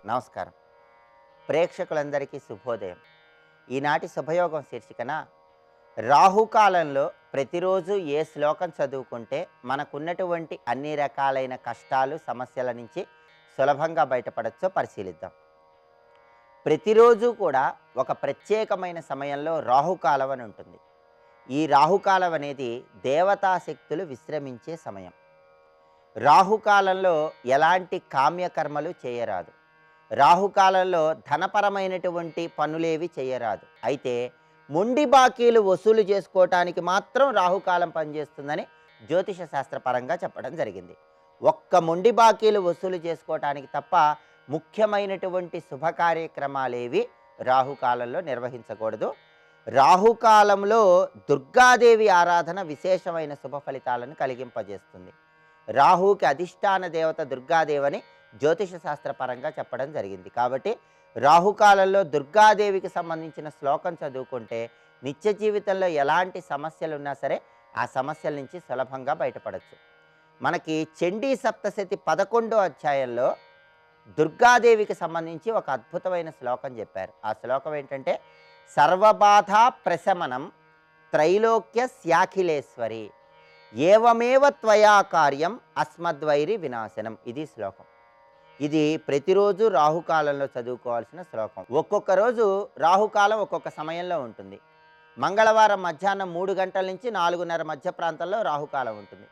నమస్కారం. ప్రేక్షకులందరికీ శుభోదయం. ఈనాటి శుభయోగం శీర్షికన రాహుకాలంలో ప్రతిరోజు ఏ శ్లోకం చదువుకుంటే మనకున్నటువంటి అన్ని రకాలైన కష్టాలు, సమస్యల నుంచి సులభంగా బయటపడచ్చో పరిశీలిద్దాం. ప్రతిరోజు కూడా ఒక ప్రత్యేకమైన సమయంలో రాహుకాలం అని ఉంటుంది. ఈ రాహుకాలం అనేది దేవతా శక్తులు విశ్రమించే సమయం. రాహుకాలంలో ఎలాంటి కామ్యకర్మలు చేయరాదు. రాహుకాలంలో ధనపరమైనటువంటి పనులేవి చేయరాదు. అయితే మొండి బాకీలు వసూలు చేసుకోవటానికి మాత్రం రాహుకాలం పనిచేస్తుందని జ్యోతిష శాస్త్రపరంగా చెప్పడం జరిగింది. ఒక్క మొండి బాకీలు వసూలు చేసుకోవటానికి తప్ప ముఖ్యమైనటువంటి శుభ కార్యక్రమాలేవి రాహుకాలంలో నిర్వహించకూడదు. రాహుకాలంలో దుర్గాదేవి ఆరాధన విశేషమైన శుభ ఫలితాలను కలిగింపజేస్తుంది. రాహుకి అధిష్టాన దేవత దుర్గాదేవని జ్యోతిష శాస్త్రపరంగా చెప్పడం జరిగింది. కాబట్టి రాహుకాలంలో దుర్గాదేవికి సంబంధించిన శ్లోకం చదువుకుంటే నిత్య జీవితంలో ఎలాంటి సమస్యలు ఉన్నా సరే ఆ సమస్యల నుంచి సులభంగా బయటపడవచ్చు. మనకి చండీ సప్తశతి 11వ అధ్యాయంలో దుర్గాదేవికి సంబంధించి ఒక అద్భుతమైన శ్లోకం చెప్పారు. ఆ శ్లోకం ఏంటంటే, సర్వబాధ ప్రశమనం త్రైలోక్య శాఖిలేశ్వరి ఏవమేవ త్వయా కార్యం అస్మద్వైరి వినాశనం. ఇది శ్లోకం. ఇది ప్రతిరోజు రాహుకాలంలో చదువుకోవాల్సిన శ్లోకం. ఒక్కొక్క రోజు రాహుకాలం ఒక్కొక్క సమయంలో ఉంటుంది. మంగళవారం మధ్యాహ్నం 3 గంటల నుంచి 4:30 మధ్య ప్రాంతంలో రాహుకాలం ఉంటుంది.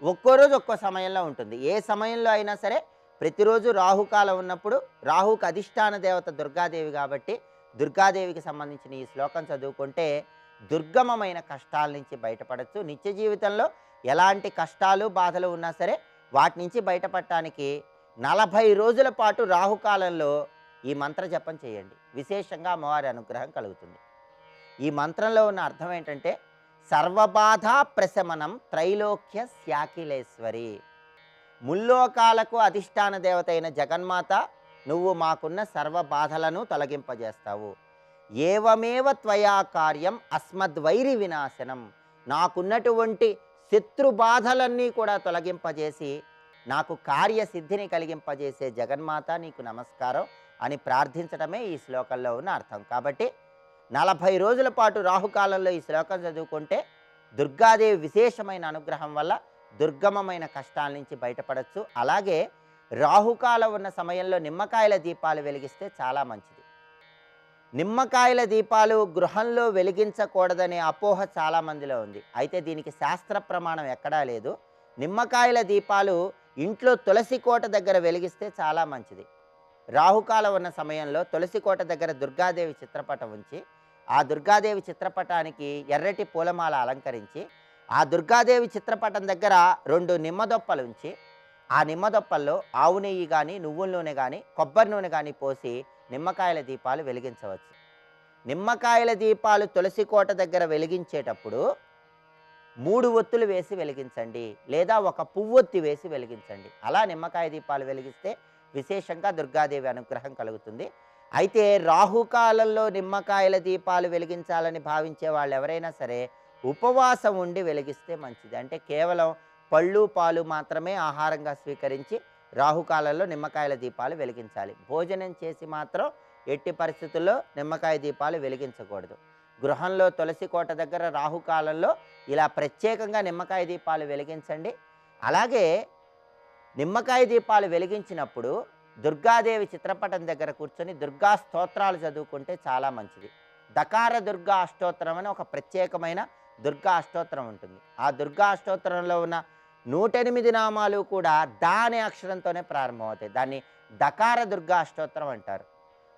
ఒక్కో రోజు ఒక్కో సమయంలో ఉంటుంది. ఏ సమయంలో అయినా సరే ప్రతిరోజు రాహుకాలం ఉన్నప్పుడు రాహుకి అధిష్టాన దేవత దుర్గాదేవి కాబట్టి దుర్గాదేవికి సంబంధించిన ఈ శ్లోకం చదువుకుంటే దుర్గమమైన కష్టాల నుంచి బయటపడచ్చు. నిత్య జీవితంలో ఎలాంటి కష్టాలు, బాధలు ఉన్నా సరే వాటి నుంచి బయటపడటానికి 40 రోజుల పాటు రాహుకాలంలో ఈ మంత్ర జపం చేయండి. విశేషంగా అమ్మవారి అనుగ్రహం కలుగుతుంది. ఈ మంత్రంలో ఉన్న అర్థం ఏంటంటే, సర్వబాధ ప్రశమనం త్రైలోక్య శాఖిలేశ్వరి. ముల్లోకాలకు అధిష్టాన దేవత అయిన జగన్మాత, నువ్వు మాకున్న సర్వ బాధలను తొలగింపజేస్తావు. ఏవమేవ త్వయా కార్యం అస్మద్వైరి వినాశనం. నాకున్నటువంటి శత్రు బాధలన్నీ కూడా తొలగింపజేసి నాకు కార్యసిద్ధిని కలిగింపజేసే జగన్మాత నీకు నమస్కారం అని ప్రార్థించడమే ఈ శ్లోకంలో ఉన్న అర్థం. కాబట్టి 40 రోజుల పాటు రాహుకాలంలో ఈ శ్లోకం చదువుకుంటే దుర్గాదేవి విశేషమైన అనుగ్రహం వల్ల దుర్గమమైన కష్టాల నుంచి బయటపడచ్చు. అలాగే రాహుకాలం ఉన్న సమయంలో నిమ్మకాయల దీపాలు వెలిగిస్తే చాలా మంచిది. నిమ్మకాయల దీపాలు గృహంలో వెలిగించకూడదనే అపోహ చాలామందిలో ఉంది. అయితే దీనికి శాస్త్ర ప్రమాణం ఎక్కడా లేదు. నిమ్మకాయల దీపాలు ఇంట్లో తులసి కోట దగ్గర వెలిగిస్తే చాలా మంచిది. రాహుకాలం ఉన్న సమయంలో తులసి కోట దగ్గర దుర్గాదేవి చిత్రపటం ఉంచి ఆ దుర్గాదేవి చిత్రపటానికి ఎర్రటి పూలమాల అలంకరించి ఆ దుర్గాదేవి చిత్రపటం దగ్గర 2 నిమ్మదొప్పలు ఉంచి ఆ నిమ్మదొప్పల్లో ఆవు నెయ్యి కానీ, నువ్వుల నూనె కానీ, కొబ్బరి నూనె కానీ పోసి నిమ్మకాయల దీపాలు వెలిగించవచ్చు. నిమ్మకాయల దీపాలు తులసి కోట దగ్గర వెలిగించేటప్పుడు 3 ఒత్తులు వేసి వెలిగించండి, లేదా ఒక పువ్వొత్తి వేసి వెలిగించండి. అలా నిమ్మకాయ దీపాలు వెలిగిస్తే విశేషంగా దుర్గాదేవి అనుగ్రహం కలుగుతుంది. అయితే రాహుకాలంలో నిమ్మకాయల దీపాలు వెలిగించాలని భావించే వాళ్ళు ఎవరైనా సరే ఉపవాసం ఉండి వెలిగిస్తే మంచిది. అంటే కేవలం పళ్ళు, పాలు మాత్రమే ఆహారంగా స్వీకరించి రాహుకాలంలో నిమ్మకాయల దీపాలు వెలిగించాలి. భోజనం చేసి మాత్రం ఎట్టి పరిస్థితుల్లో నిమ్మకాయ దీపాలు వెలిగించకూడదు. గృహంలో తులసి కోట దగ్గర రాహుకాలంలో ఇలా ప్రత్యేకంగా నిమ్మకాయ దీపాలు వెలిగించండి. అలాగే నిమ్మకాయ దీపాలు వెలిగించినప్పుడు దుర్గాదేవి చిత్రపటం దగ్గర కూర్చొని దుర్గా స్తోత్రాలు చదువుకుంటే చాలా మంచిది. దకార దుర్గా అష్టోత్తరం అని ఒక ప్రత్యేకమైన దుర్గా అష్టోత్తరం ఉంటుంది. ఆ దుర్గా అష్టోత్తరంలో ఉన్న 108 నామాలు కూడా దా అనే అక్షరంతోనే ప్రారంభమవుతాయి. దాన్ని దకార దుర్గా అష్టోత్తరం అంటారు.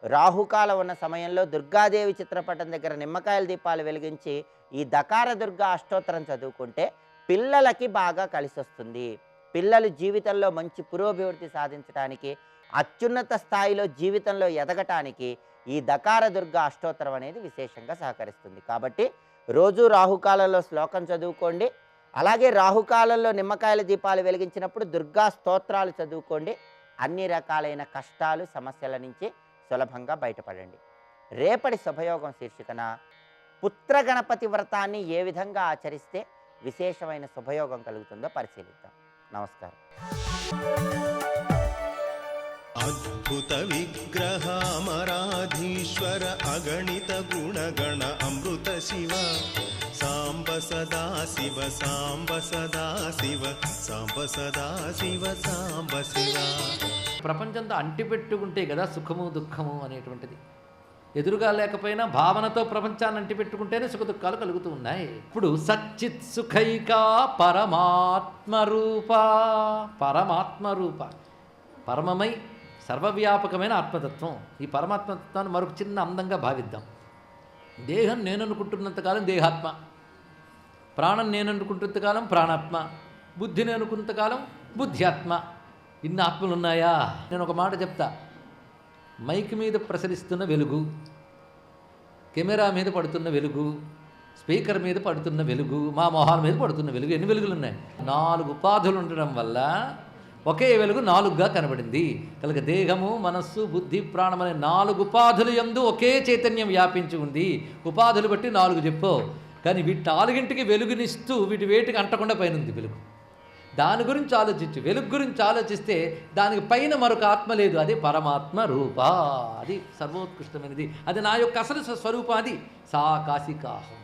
రాహుకాలం ఉన్న సమయంలో దుర్గాదేవి చిత్రపటం దగ్గర నిమ్మకాయల దీపాలు వెలిగించి ఈ దకార దుర్గా అష్టోత్తరం చదువుకుంటే పిల్లలకి బాగా కలిసి వస్తుంది. పిల్లలు జీవితంలో మంచి పురోభివృద్ధి సాధించడానికి, అత్యున్నత స్థాయిలో జీవితంలో ఎదగటానికి ఈ దకార దుర్గా అష్టోత్తరం అనేది విశేషంగా సహకరిస్తుంది. కాబట్టి రోజు రాహుకాలంలో శ్లోకం చదువుకోండి. అలాగే రాహుకాలంలో నిమ్మకాయల దీపాలు వెలిగించినప్పుడు దుర్గా స్తోత్రాలు చదువుకోండి. అన్ని రకాలైన కష్టాలు, సమస్యల నుంచి సులభంగా బయటపడండి. రేపటి శుభయోగం శీర్షికన పుత్ర గణపతి వ్రతాన్ని ఏ విధంగా ఆచరిస్తే విశేషమైన శుభయోగం కలుగుతుందో పరిశీలిద్దాం. నమస్కారం. అద్భుత విగ్రహామరాధీశ్వర అగణిత గుణగణ అమృత శివ సాంబ సదా శివ సాంబ సదా శివ సాంబ సదా శివ సాంబ శివ. ప్రపంచంతో అంటిపెట్టుకుంటే కదా సుఖము దుఃఖము అనేటువంటిది. ఎదురుగా లేకపోయినా భావనతో ప్రపంచాన్ని అంటిపెట్టుకుంటేనే సుఖ దుఃఖాలు కలుగుతూ ఉన్నాయి. ఇప్పుడు సచ్చిత్ సుఖైకా పరమాత్మరూప, పరమాత్మరూప పరమమై సర్వవ్యాపకమైన ఆత్మతత్వం. ఈ పరమాత్మతత్వాన్ని మరొక చిన్న అందంగా భావిద్దాం. దేహం నేను అనుకుంటున్నంతకాలం దేహాత్మ, ప్రాణం నేను అనుకుంటున్నంతకాలం ప్రాణాత్మ, బుద్ధి నేను అనుకున్నంతకాలం బుద్ధ్యాత్మ. ఇన్ని ఆత్మలు ఉన్నాయా? నేను ఒక మాట చెప్తా. మైక్ మీద ప్రసరిస్తున్న వెలుగు, కెమెరా మీద పడుతున్న వెలుగు, స్పీకర్ మీద పడుతున్న వెలుగు, మా మొహాల మీద పడుతున్న వెలుగు, ఎన్ని వెలుగులు ఉన్నాయి? 4 ఉపాధులు ఉండడం వల్ల ఒకే వెలుగు 4గా కనబడింది. కనుక దేహము, మనస్సు, బుద్ధి, ప్రాణం అనే 4 ఉపాధులు యందు ఒకే చైతన్యం వ్యాపించి ఉంది. ఉపాధులు బట్టి 4 చెప్పు, కానీ వీటి 4ంటికి వెలుగునిస్తూ వీటి వేటికి అంటకుండా పైన ఉంది వెలుగు. దాని గురించి ఆలోచించు. వెలుగు గురించి ఆలోచిస్తే దానికి పైన మరొక ఆత్మ లేదు, అదే పరమాత్మ రూప. అది సర్వోత్కృష్టమైనది, అది నా యొక్క అసలు స్వరూపం. అది సా కాశికాహం,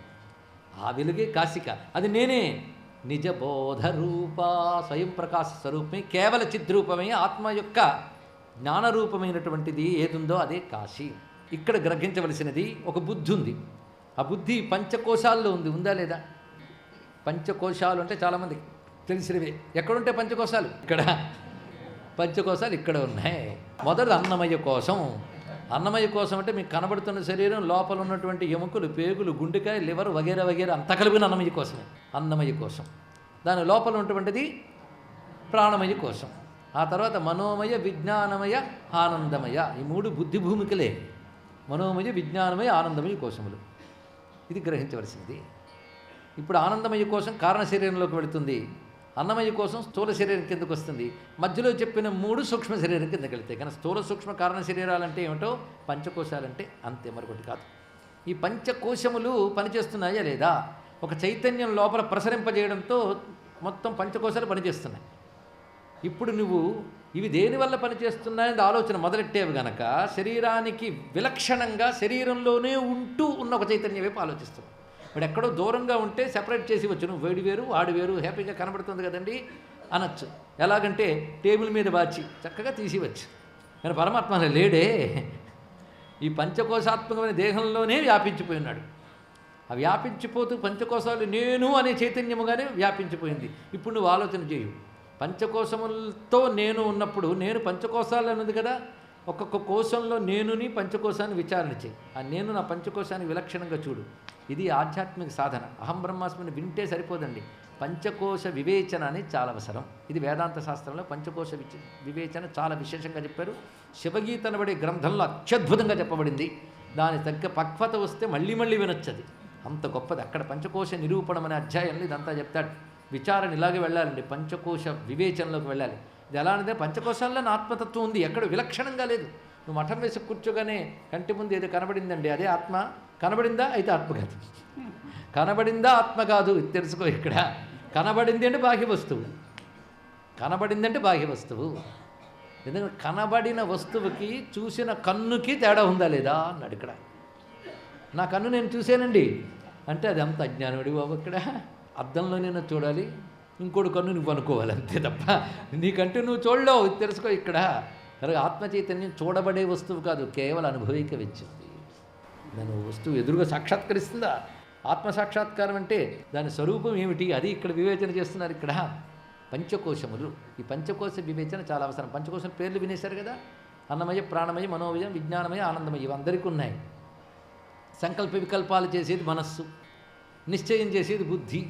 ఆ వెలుగే కాశిక, అది నేనే. నిజబోధ రూప, స్వయం ప్రకాశ స్వరూపమే, కేవల చిద్రూపమే, ఆత్మ యొక్క జ్ఞానరూపమైనటువంటిది ఏదుందో అదే కాశీ. ఇక్కడ గ్రహించవలసినది ఒక బుద్ధి ఉంది. ఆ బుద్ధి పంచకోశాల్లో ఉంది, ఉందా లేదా? పంచకోశాలు అంటే చాలామంది తెలిసినవే. ఎక్కడుంటే పంచకోశాలు? ఇక్కడ. పంచకోశాలు ఇక్కడ ఉన్నాయి. మొదటి అన్నమయ కోశం. అన్నమయ కోశం అంటే మీకు కనబడుతున్న శరీరం లోపల ఉన్నటువంటి ఎముకలు, పేగులు, గుండెకాయ, లివర్ వగేరా వగేరా అంతా కలిపిన అన్నమయ కోశమే అన్నమయ కోశం. దాని లోపల ఉన్నటువంటిది ప్రాణమయ కోశం. ఆ తర్వాత మనోమయ, విజ్ఞానమయ, ఆనందమయ. ఈ 3 బుద్ధి భూమికలే. మనోమయ, విజ్ఞానమయ, ఆనందమయ కోశములు. ఇది గ్రహించవలసింది. ఇప్పుడు ఆనందమయ కోశం కారణ శరీరంలోకి వెళుతుంది, అన్నమయ కోసం స్థూల శరీరం కిందకు వస్తుంది. మధ్యలో చెప్పిన 3 సూక్ష్మ శరీరం కిందకి వెళ్తాయి. కానీ స్థూల సూక్ష్మ కారణ శరీరాలంటే ఏమిటో, పంచకోశాలంటే అంతే, మరొకటి కాదు. ఈ పంచకోశములు పనిచేస్తున్నాయా లేదా? ఒక చైతన్యం లోపల ప్రసరింపజేయడంతో మొత్తం పంచకోశాలు పనిచేస్తున్నాయి. ఇప్పుడు నువ్వు ఇవి దేనివల్ల పనిచేస్తున్నాయని ఆలోచన మొదలెట్టేవి గనక శరీరానికి విలక్షణంగా శరీరంలోనే ఉంటూ ఉన్న ఒక చైతన్యం వైపు ఆలోచిస్తున్నావు. ఇప్పుడు ఎక్కడో దూరంగా ఉంటే సెపరేట్ చేసి వచ్చు, నువ్వు వేడి వేరు వాడు వేరు, హ్యాపీగా కనబడుతుంది కదండి అనొచ్చు. ఎలాగంటే టేబుల్ మీద బాచి చక్కగా తీసివచ్చు. కానీ పరమాత్మ లేడే, ఈ పంచకోశాత్మకమైన దేహంలోనే వ్యాపించిపోయినాడు. ఆ వ్యాపించిపోతూ పంచకోశాలు నేను అనే చైతన్యముగానే వ్యాపించిపోయింది. ఇప్పుడు నువ్వు ఆలోచన చేయు. పంచకోశములతో నేను ఉన్నప్పుడు నేను పంచకోశాలు అన్నది కదా. ఒక్కొక్క కోశంలో నేనుని పంచకోశాన్ని విచారణ చేయి. ఆ నేను నా పంచకోశాన్ని విలక్షణంగా చూడు. ఇది ఆధ్యాత్మిక సాధన. అహం బ్రహ్మాస్మిని వింటే సరిపోదండి, పంచకోశ వివేచన అనేది చాలా అవసరం. ఇది వేదాంత శాస్త్రంలో పంచకోశ వివేచన చాలా విశేషంగా చెప్పారు. శివగీత అనబడే గ్రంథంలో అత్యద్భుతంగా చెప్పబడింది. దాని తగ్గ పక్వత వస్తే మళ్ళీ మళ్ళీ వినొచ్చది, అంత గొప్పది. అక్కడ పంచకోశ నిరూపణం అనే అధ్యాయంలో ఇదంతా చెప్తాడు. విచారణ ఇలాగే వెళ్ళాలండి, పంచకోశ వివేచనలోకి వెళ్ళాలి. ఇది ఎలా అంటే పంచకోశాల్లో నా ఆత్మతత్వం ఉంది, ఎక్కడ విలక్షణంగా లేదు. నువ్వు మఠం వేసి కూర్చోగానే కంటి ముందు ఏదో కనబడిందండి, అదే ఆత్మ. కనబడిందా? అయితే ఆత్మ కాదు. కనబడిందా? ఆత్మ కాదు. ఇది తెలుసుకో. ఇక్కడ కనబడింది అంటే బాహ్య వస్తువు, కనబడిందంటే బాహ్య వస్తువు. ఎందుకంటే కనబడిన వస్తువుకి చూసిన కన్నుకి తేడా ఉందా లేదా అన్నాడు. ఇక్కడ నా కన్ను నేను చూశానండి అంటే అది అంత అజ్ఞానుడి బాబు. ఇక్కడ అద్దంలో నేను చూడాలి, ఇంకోటి కన్ను నువ్వు అనుకోవాలి, అంతే తప్ప నీకంటే నువ్వు చూడలేవు. ఇది తెలుసుకో. ఇక్కడ కనుక ఆత్మ చైతన్యం చూడబడే వస్తువు కాదు, కేవలం అనుభవిక వచ్చింది. దాని వస్తువు ఎదురుగా సాక్షాత్కరిస్తుందా? ఆత్మ సాక్షాత్కారం అంటే దాని స్వరూపం ఏమిటి, అది ఇక్కడ వివేచన చేస్తున్నారు. ఇక్కడ పంచకోశములు, ఈ పంచకోశ వివేచన చాలా అవసరం. పంచకోశం పేర్లు వినేశారు కదా, అన్నమయ, ప్రాణమయ, మనోమయ, విజ్ఞానమయ, ఆనందమయ, ఇవి అందరికీ ఉన్నాయి. సంకల్ప వికల్పాలు చేసేది మనస్సు, నిశ్చయం చేసేది బుద్ధి,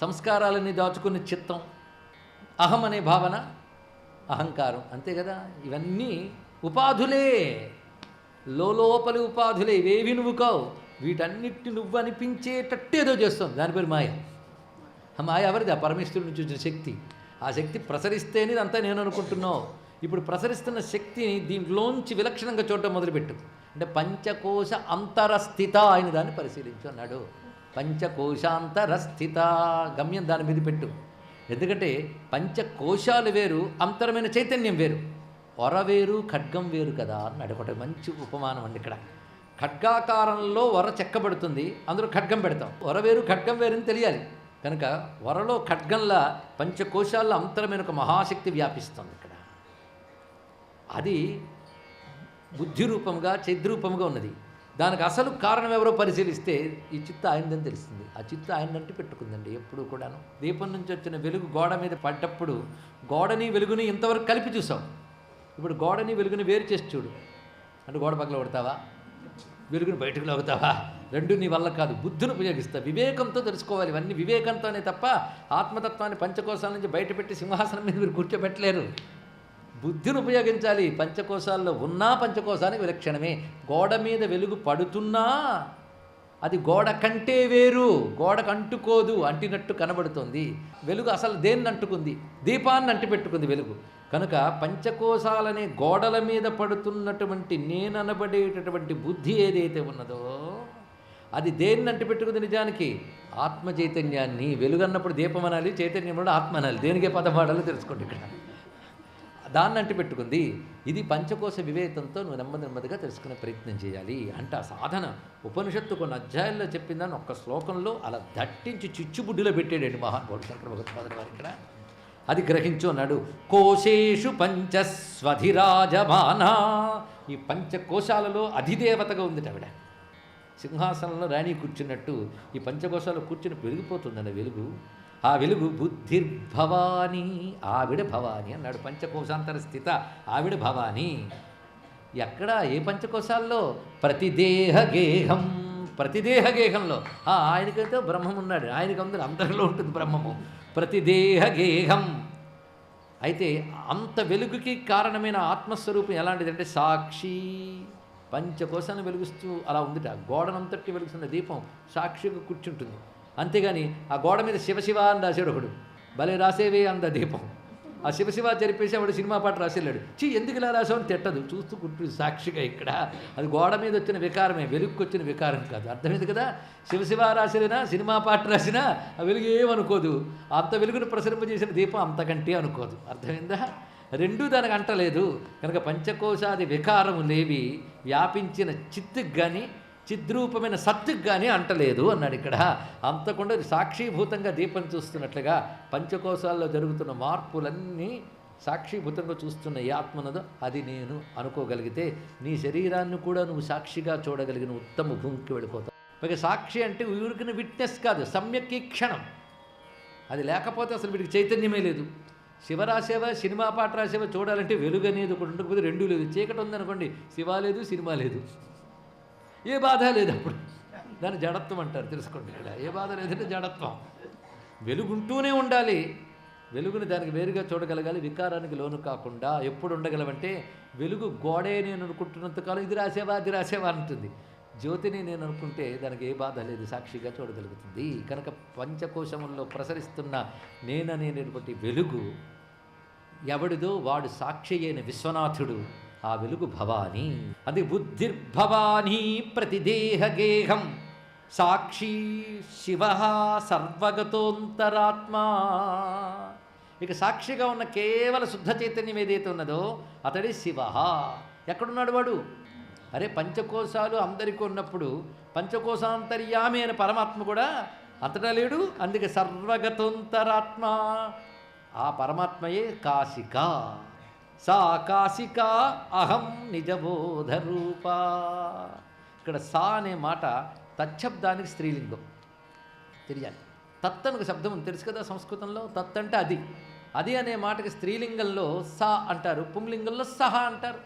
సంస్కారాలన్నీ దాచుకునే చిత్తం, అహం అనే భావన, అహంకారం, అంతే కదా. ఇవన్నీ ఉపాధులే, లోపలి ఉపాధులే, ఇవేవి నువ్వు కావు. వీటన్నిటి నువ్వు అనిపించేటట్టేదో చేస్తుంది, దాని పేరు మాయ. ఆ మాయ ఎవరిది? ఆ పరమేశ్వరుడి నుంచి వచ్చిన శక్తి. ఆ శక్తి ప్రసరిస్తేనే అంతా నేను అనుకుంటున్నావు. ఇప్పుడు ప్రసరిస్తున్న శక్తిని దీంట్లోంచి విలక్షణంగా చూడటం మొదలుపెట్టు. అంటే పంచకోశ అంతరస్థిత ఆయన దాన్ని పరిశీలించు అన్నాడు. పంచకోశాంతరస్థిత గమ్యం దాని మీద పెట్టు. ఎందుకంటే పంచకోశాలు వేరు, అంతరమైన చైతన్యం వేరు. వర వేరు ఖడ్గం వేరు కదా అన్నాడు. ఒకటి మంచి ఉపమానం అండి ఇక్కడ. ఖడ్గాకారంలో వర చెక్కబడుతుంది, అందులో ఖడ్గం పెడతాం. వర వేరు ఖడ్గం వేరు అని తెలియాలి. కనుక వరలో ఖడ్గంలా పంచకోశాల్లో అంతరమైన ఒక మహాశక్తి వ్యాపిస్తుంది ఇక్కడ. అది బుద్ధి రూపంగా చైద్రూపంగా ఉన్నది. దానికి అసలు కారణం ఎవరో పరిశీలిస్తే ఈ చిత్తు ఆయనదని తెలుస్తుంది. ఆ చిత్తు ఆయనంటే పెట్టుకుందండి ఎప్పుడు కూడాను. దీపం నుంచి వచ్చిన వెలుగు గోడ మీద పడ్డప్పుడు గోడని వెలుగుని ఇంతవరకు కలిపి చూసాం. ఇప్పుడు గోడని వెలుగుని వేరు చేసి చూడు అంటే గోడ పక్కల కొడతావా, వెలుగుని బయటకు లాగుతావా? రెండు నీ వల్ల కాదు, బుద్ధిని ఉపయోగిస్తా. వివేకంతో తెలుసుకోవాలి ఇవన్నీ. వివేకంతోనే తప్ప ఆత్మతత్వాన్ని పంచకోశాల నుంచి బయటపెట్టి సింహాసనం మీద మీరు కూర్చోబెట్టలేరు. బుద్ధిని ఉపయోగించాలి. పంచకోశాల్లో ఉన్నా పంచకోశానికి విలక్షణమే. గోడ మీద వెలుగు పడుతున్నా అది గోడ కంటే వేరు, గోడకు అంటుకోదు, అంటినట్టు కనబడుతుంది. వెలుగు అసలు దేన్ని అంటుకుంది? దీపాన్ని అంటిపెట్టుకుంది వెలుగు. కనుక పంచకోశాలనే గోడల మీద పడుతున్నటువంటి నేననబడేటటువంటి బుద్ధి ఏదైతే ఉన్నదో అది దేన్ని అంటిపెట్టుకుంది? నిజానికి ఆత్మ చైతన్యాన్ని. వెలుగు అన్నప్పుడు దీపం అనాలి, చైతన్యం కూడా ఆత్మ అనాలి. దేనికే పదం వాడాలో తెలుసుకోండి ఇక్కడ. దాన్ని అంటిపెట్టుకుంది. ఇది పంచకోశ వివేకంతో నువ్వు నెమ్మదిగా తెలుసుకునే ప్రయత్నం చేయాలి. అంటే ఆ సాధన ఉపనిషత్తు కొన్ని అధ్యాయాల్లో చెప్పిందని ఒక్క శ్లోకంలో అలా దట్టించి చిచ్చుబుడ్డిలో పెట్టాడండి మహానుభావుడు శంకర భగవత్పాదుల వారు ఇక్కడ. అది గ్రహించు అన్నాడు. కోశేషు పంచస్వధిరాజమానా. ఈ పంచకోశాలలో అధిదేవతగా ఉంది ఆవిడ. సింహాసనంలో రాణి కూర్చున్నట్టు ఈ పంచకోశాలు కూర్చుని పెరిగిపోతుందండి వెలుగు. ఆ వెలుగు బుద్ధిర్భవాని, ఆవిడ భవాని అన్నాడు. పంచకోశాంతర స్థిత ఆవిడ భవాని. ఎక్కడ? ఏ పంచకోశాల్లో? ప్రతిదేహగేహం. ప్రతిదేహగేహంలో ఆయనకైతే బ్రహ్మం ఉన్నాడు. ఆయనకి అందరిలో ఉంటుంది బ్రహ్మము. ప్రతిదేహగేహం. అయితే అంత వెలుగుకి కారణమైన ఆత్మస్వరూపం ఎలాంటిదంటే సాక్షి. పంచకోశాన్ని వెలుగుస్తూ అలా ఉందిట. గోడనంతటి వెలుగుతున్న దీపం సాక్షిగా కూర్చుంటుంది. అంతేగాని ఆ గోడ మీద శివశివ అని రాశాడు ఒకడు. భలే రాసేవే అంద దీపం. ఆ శివశివ జరిపేసి ఆవిడ సినిమా పాట రాసేళ్ళాడు. ఎందుకు ఇలా రాసావు అని తిట్టదు, చూస్తూ కూర్చుంది సాక్షిగా. ఇక్కడ అది గోడ మీద వచ్చిన వికారమే, వెలుగుకి వచ్చిన వికారం కాదు. అర్థమైంది కదా? శివశివ రాసినా సినిమా పాట రాసినా ఆ వెలుగు ఏమనుకోదు. అంత వెలుగును ప్రసరింపజేసిన దీపం అంతకంటే అనుకోదు. అర్థమైందా? రెండూ దానికి అంటలేదు. కనుక పంచకోశాది వికారము లేవి వ్యాపించిన చిత్తుకు కానీ చిద్రూపమైన సత్తుకు కానీ అంటలేదు అన్నాడు ఇక్కడ. అంతకుండా సాక్షీభూతంగా దీపం చూస్తున్నట్లుగా పంచకోశాల్లో జరుగుతున్న మార్పులన్నీ సాక్షీభూతంగా చూస్తున్న ఏ ఆత్మనదో అది నేను అనుకోగలిగితే నీ శరీరాన్ని కూడా నువ్వు సాక్షిగా చూడగలిగిన ఉత్తమ భూమికి వెళ్ళిపోతావు. పైగా సాక్షి అంటే ఊరికిన విట్నెస్ కాదు, సమ్యకీక్షణం. అది లేకపోతే అసలు వీడికి చైతన్యమే లేదు. శివ రాసేవ, సినిమా పాట రాసేవ చూడాలంటే వెలుగు అనేది ఒకటి ఉండకపోతే రెండూ లేదు. చీకటి ఉందనుకోండి, శివ లేదు, సినిమా లేదు, ఏ బాధ లేదు. అప్పుడు దాన్ని జడత్వం అంటారు, తెలుసుకోండి. ఇక్కడ ఏ బాధ లేదంటే జడత్వం. వెలుగుంటూనే ఉండాలి. వెలుగుని దానికి వేరుగా చూడగలగాలి, వికారానికి లోను కాకుండా. ఎప్పుడు ఉండగలవంటే వెలుగు గోడే నేను అనుకుంటున్నంతకాలం ఇది రాసేవా అది రాసేవా అంటుంది. జ్యోతిని నేను అనుకుంటే దానికి ఏ బాధ లేదు, సాక్షిగా చూడగలుగుతుంది. కనుక పంచకోశముల్లో ప్రసరిస్తున్న నేననేటువంటి వెలుగు ఎవడిదో వాడు సాక్షి అయిన విశ్వనాథుడు. ఆ వెలుగు భవాని. అది బుద్ధిర్భవాని ప్రతిదేహగేహం సాక్షి శివ సర్వగతోంతరాత్మా. ఇక సాక్షిగా ఉన్న కేవల శుద్ధ చైతన్యం ఏదైతే ఉన్నదో అతడి శివ. ఎక్కడున్నాడు వాడు? అరే పంచకోశాలు అందరికీ ఉన్నప్పుడు పంచకోశాంతర్యామి అనే పరమాత్మ కూడా అంతటా లేడు. అందుకే సర్వగతోంతరాత్మ. ఆ పరమాత్మయే కాశిక. సా కాశిక అహం నిజబోధరూప. ఇక్కడ సా అనే మాట తచ్చబ్దానికి స్త్రీలింగం తెలియాలి. తత్ అని ఒక శబ్దం ఉంది, తెలుసు కదా సంస్కృతంలో. తత్ అంటే అది. అది అనే మాటకి స్త్రీలింగంలో సా అంటారు, పుంలింగంలో సహ అంటారు.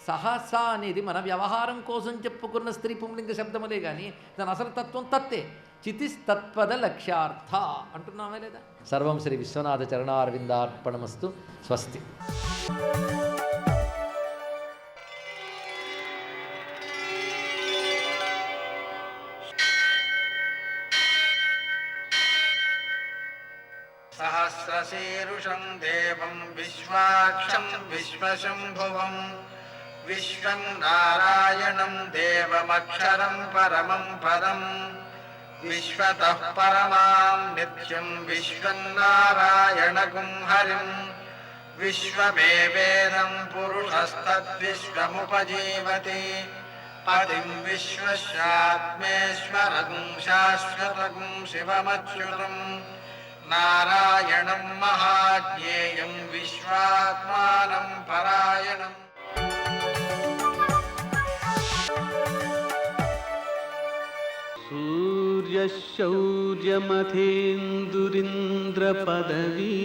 సహసా అనేది మన వ్యవహారం కోసం చెప్పుకున్న స్త్రీ పుంలింగ శబ్దములే కానీ దాని అసలు తత్వం తత్తే. చితిస్తత్పద లక్ష్యార్థ అంటున్నామే లేదా? సర్వం శ్రీ విశ్వనాథ చరణారవిందార్పణమస్తు. స్వస్తి. సహస్రశీరుషం దేవం విశ్వాక్షం విశ్వశంభువం విశ్వం నారాయణం దేవమక్షరం పరమం పదం విశ్వతః పరమాం నిత్యం విశ్వం నారాయణగుం హరిం विश्वमेवेदं पुरुषस्तद्विश्वमुपजीवति पतिं विश्वस्यात्मेश्वरं शाश्वतं शिवमच्युतं नारायणं महाज्ञेयं विश्वात्मानं परायणम् सूर्यशौर्यमथेन्दुरिन्द्रपदवी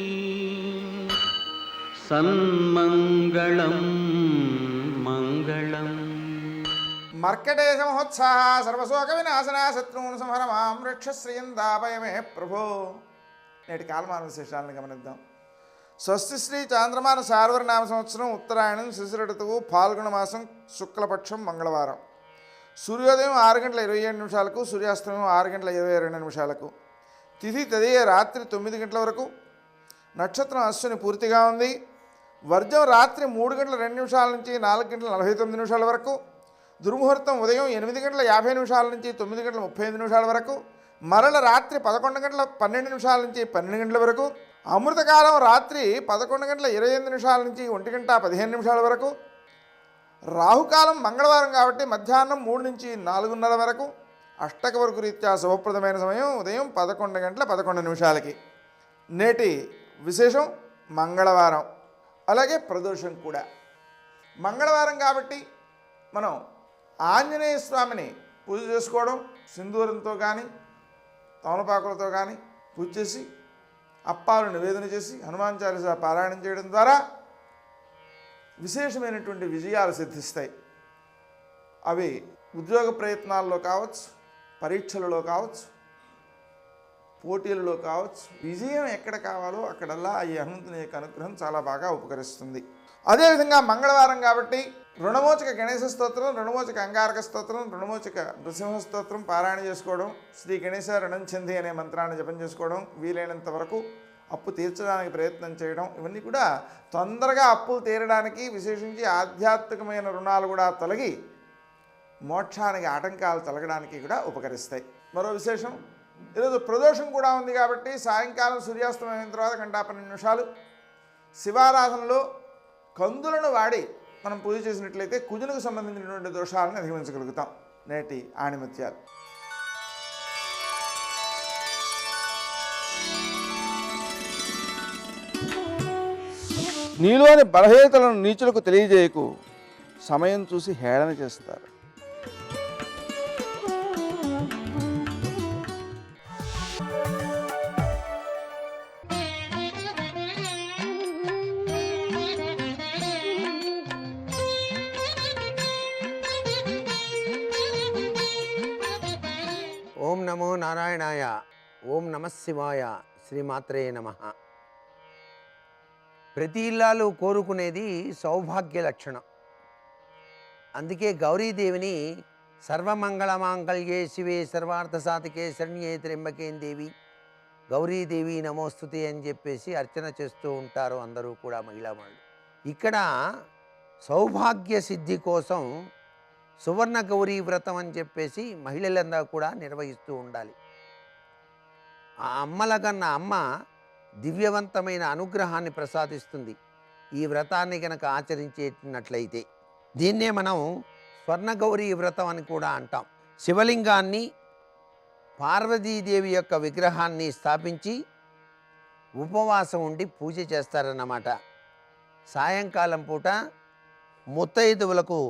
सन्मङ्गलं मङ्गलम् మర్కటేశ మహోత్సాహ సర్వశోక వినాశన శత్రువును సంహర మాం రక్ష శ్రీయందాపయమే ప్రభో. నేటి కాలమాన విశేషాలను గమనిద్దాం. స్వస్తి శ్రీ చాంద్రమాన శార్వరినామ సంవత్సరం ఉత్తరాయణం శిశిర ఋతువు ఫాల్గుణ మాసం శుక్లపక్షం మంగళవారం. సూర్యోదయం 6:27 సూర్యాస్తమయం 6:22 తిథి తదియ రాత్రి 9 గంటల వరకు. నక్షత్రం అశ్విని పూర్తిగా ఉంది. వర్జం రాత్రి 3:02 నుంచి 4:49 వరకు. దుర్ముహూర్తం ఉదయం 8:50 నుంచి 9:35 వరకు. మరల రాత్రి 11:12 నుంచి 12 గంటల వరకు. అమృతకాలం రాత్రి 11:28 నుంచి 1:15 వరకు. రాహుకాలం మంగళవారం కాబట్టి మధ్యాహ్నం 3 నుంచి 4:30 వరకు. అష్టక వరకు రీత్యా శుభప్రదమైన సమయం ఉదయం 11:11 నేటి విశేషం మంగళవారం, అలాగే ప్రదోషం కూడా. మంగళవారం కాబట్టి మనం ఆంజనేయ స్వామిని పూజ చేసుకోవడం, సింధూరంతో కానీ తమలపాకులతో కానీ పూజ చేసి అప్పాలు నివేదన చేసి హనుమాన్ చాలీసా పారాయణం చేయడం ద్వారా విశేషమైనటువంటి విజయాలు సిద్ధిస్తాయి. అవి ఉద్యోగ ప్రయత్నాల్లో కావచ్చు, పరీక్షలలో కావచ్చు, పోటీలలో కావచ్చు. విజయం ఎక్కడ కావాలో అక్కడల్లా ఈ హనుమంతుని యొక్క అనుగ్రహం చాలా బాగా ఉపకరిస్తుంది. అదేవిధంగా మంగళవారం కాబట్టి రుణమోచక గణేశ స్తోత్రం, రుణమోచక అంగారక స్తోత్రం, రుణమోచక నృసింహ స్తోత్రం పారాయణ చేసుకోవడం, శ్రీ గణేశ రుణం చింది అనే మంత్రాన్ని జపం చేసుకోవడం, వీలైనంత వరకు అప్పు తీర్చడానికి ప్రయత్నం చేయడం, ఇవన్నీ కూడా తొందరగా అప్పులు తీరడానికి, విశేషించి ఆధ్యాత్మికమైన రుణాలు కూడా తొలగి మోక్షానికి ఆటంకాలు తొలగడానికి కూడా ఉపకరిస్తాయి. మరో విశేషం, ఈరోజు ప్రదోషం కూడా ఉంది కాబట్టి సాయంకాలం సూర్యాస్తమయం తర్వాత 1:12 శివారాధనలో కందులను వాడి మనం పూజ చేసినట్లయితే కుజులకు సంబంధించినటువంటి దోషాలను అధిగమించగలుగుతాం. నేటి ఆణిముత్యాలు. నీలోని బలహీనతలను నీచులకు తెలియజేయకు, సమయం చూసి హేళన చేస్తారు. ఓం నమో నారాయణాయ, ఓం నమః శివాయ, శ్రీమాత్రే నమః. ప్రతి ఇల్లాలు కోరుకునేది సౌభాగ్య లక్షణం. అందుకే గౌరీదేవిని సర్వమంగళమాంగళ్యే శివే సర్వార్థ సాధికే శరణ్యే త్ర్యంబకేం దేవి గౌరీదేవి నమోస్తుతే అని చెప్పేసి అర్చన చేస్తూ ఉంటారు అందరూ కూడా మహిళా వాళ్ళు. ఇక్కడ సౌభాగ్య సిద్ధి కోసం సువర్ణ గౌరీ వ్రతం అని చెప్పేసి మహిళలందరూ కూడా నిర్వహిస్తూ ఉండాలి. ఆ అమ్మల కన్నా అమ్మ దివ్యవంతమైన అనుగ్రహాన్ని ప్రసాదిస్తుంది ఈ వ్రతాన్ని కనుక ఆచరించేటట్లయితే. దీన్నే మనం స్వర్ణగౌరీ వ్రతం అని కూడా అంటాం. శివలింగాన్ని, పార్వతీదేవి యొక్క విగ్రహాన్ని స్థాపించి ఉపవాసం ఉండి పూజ చేస్తారన్నమాట. సాయంకాలం పూట ముత్తైదువులకు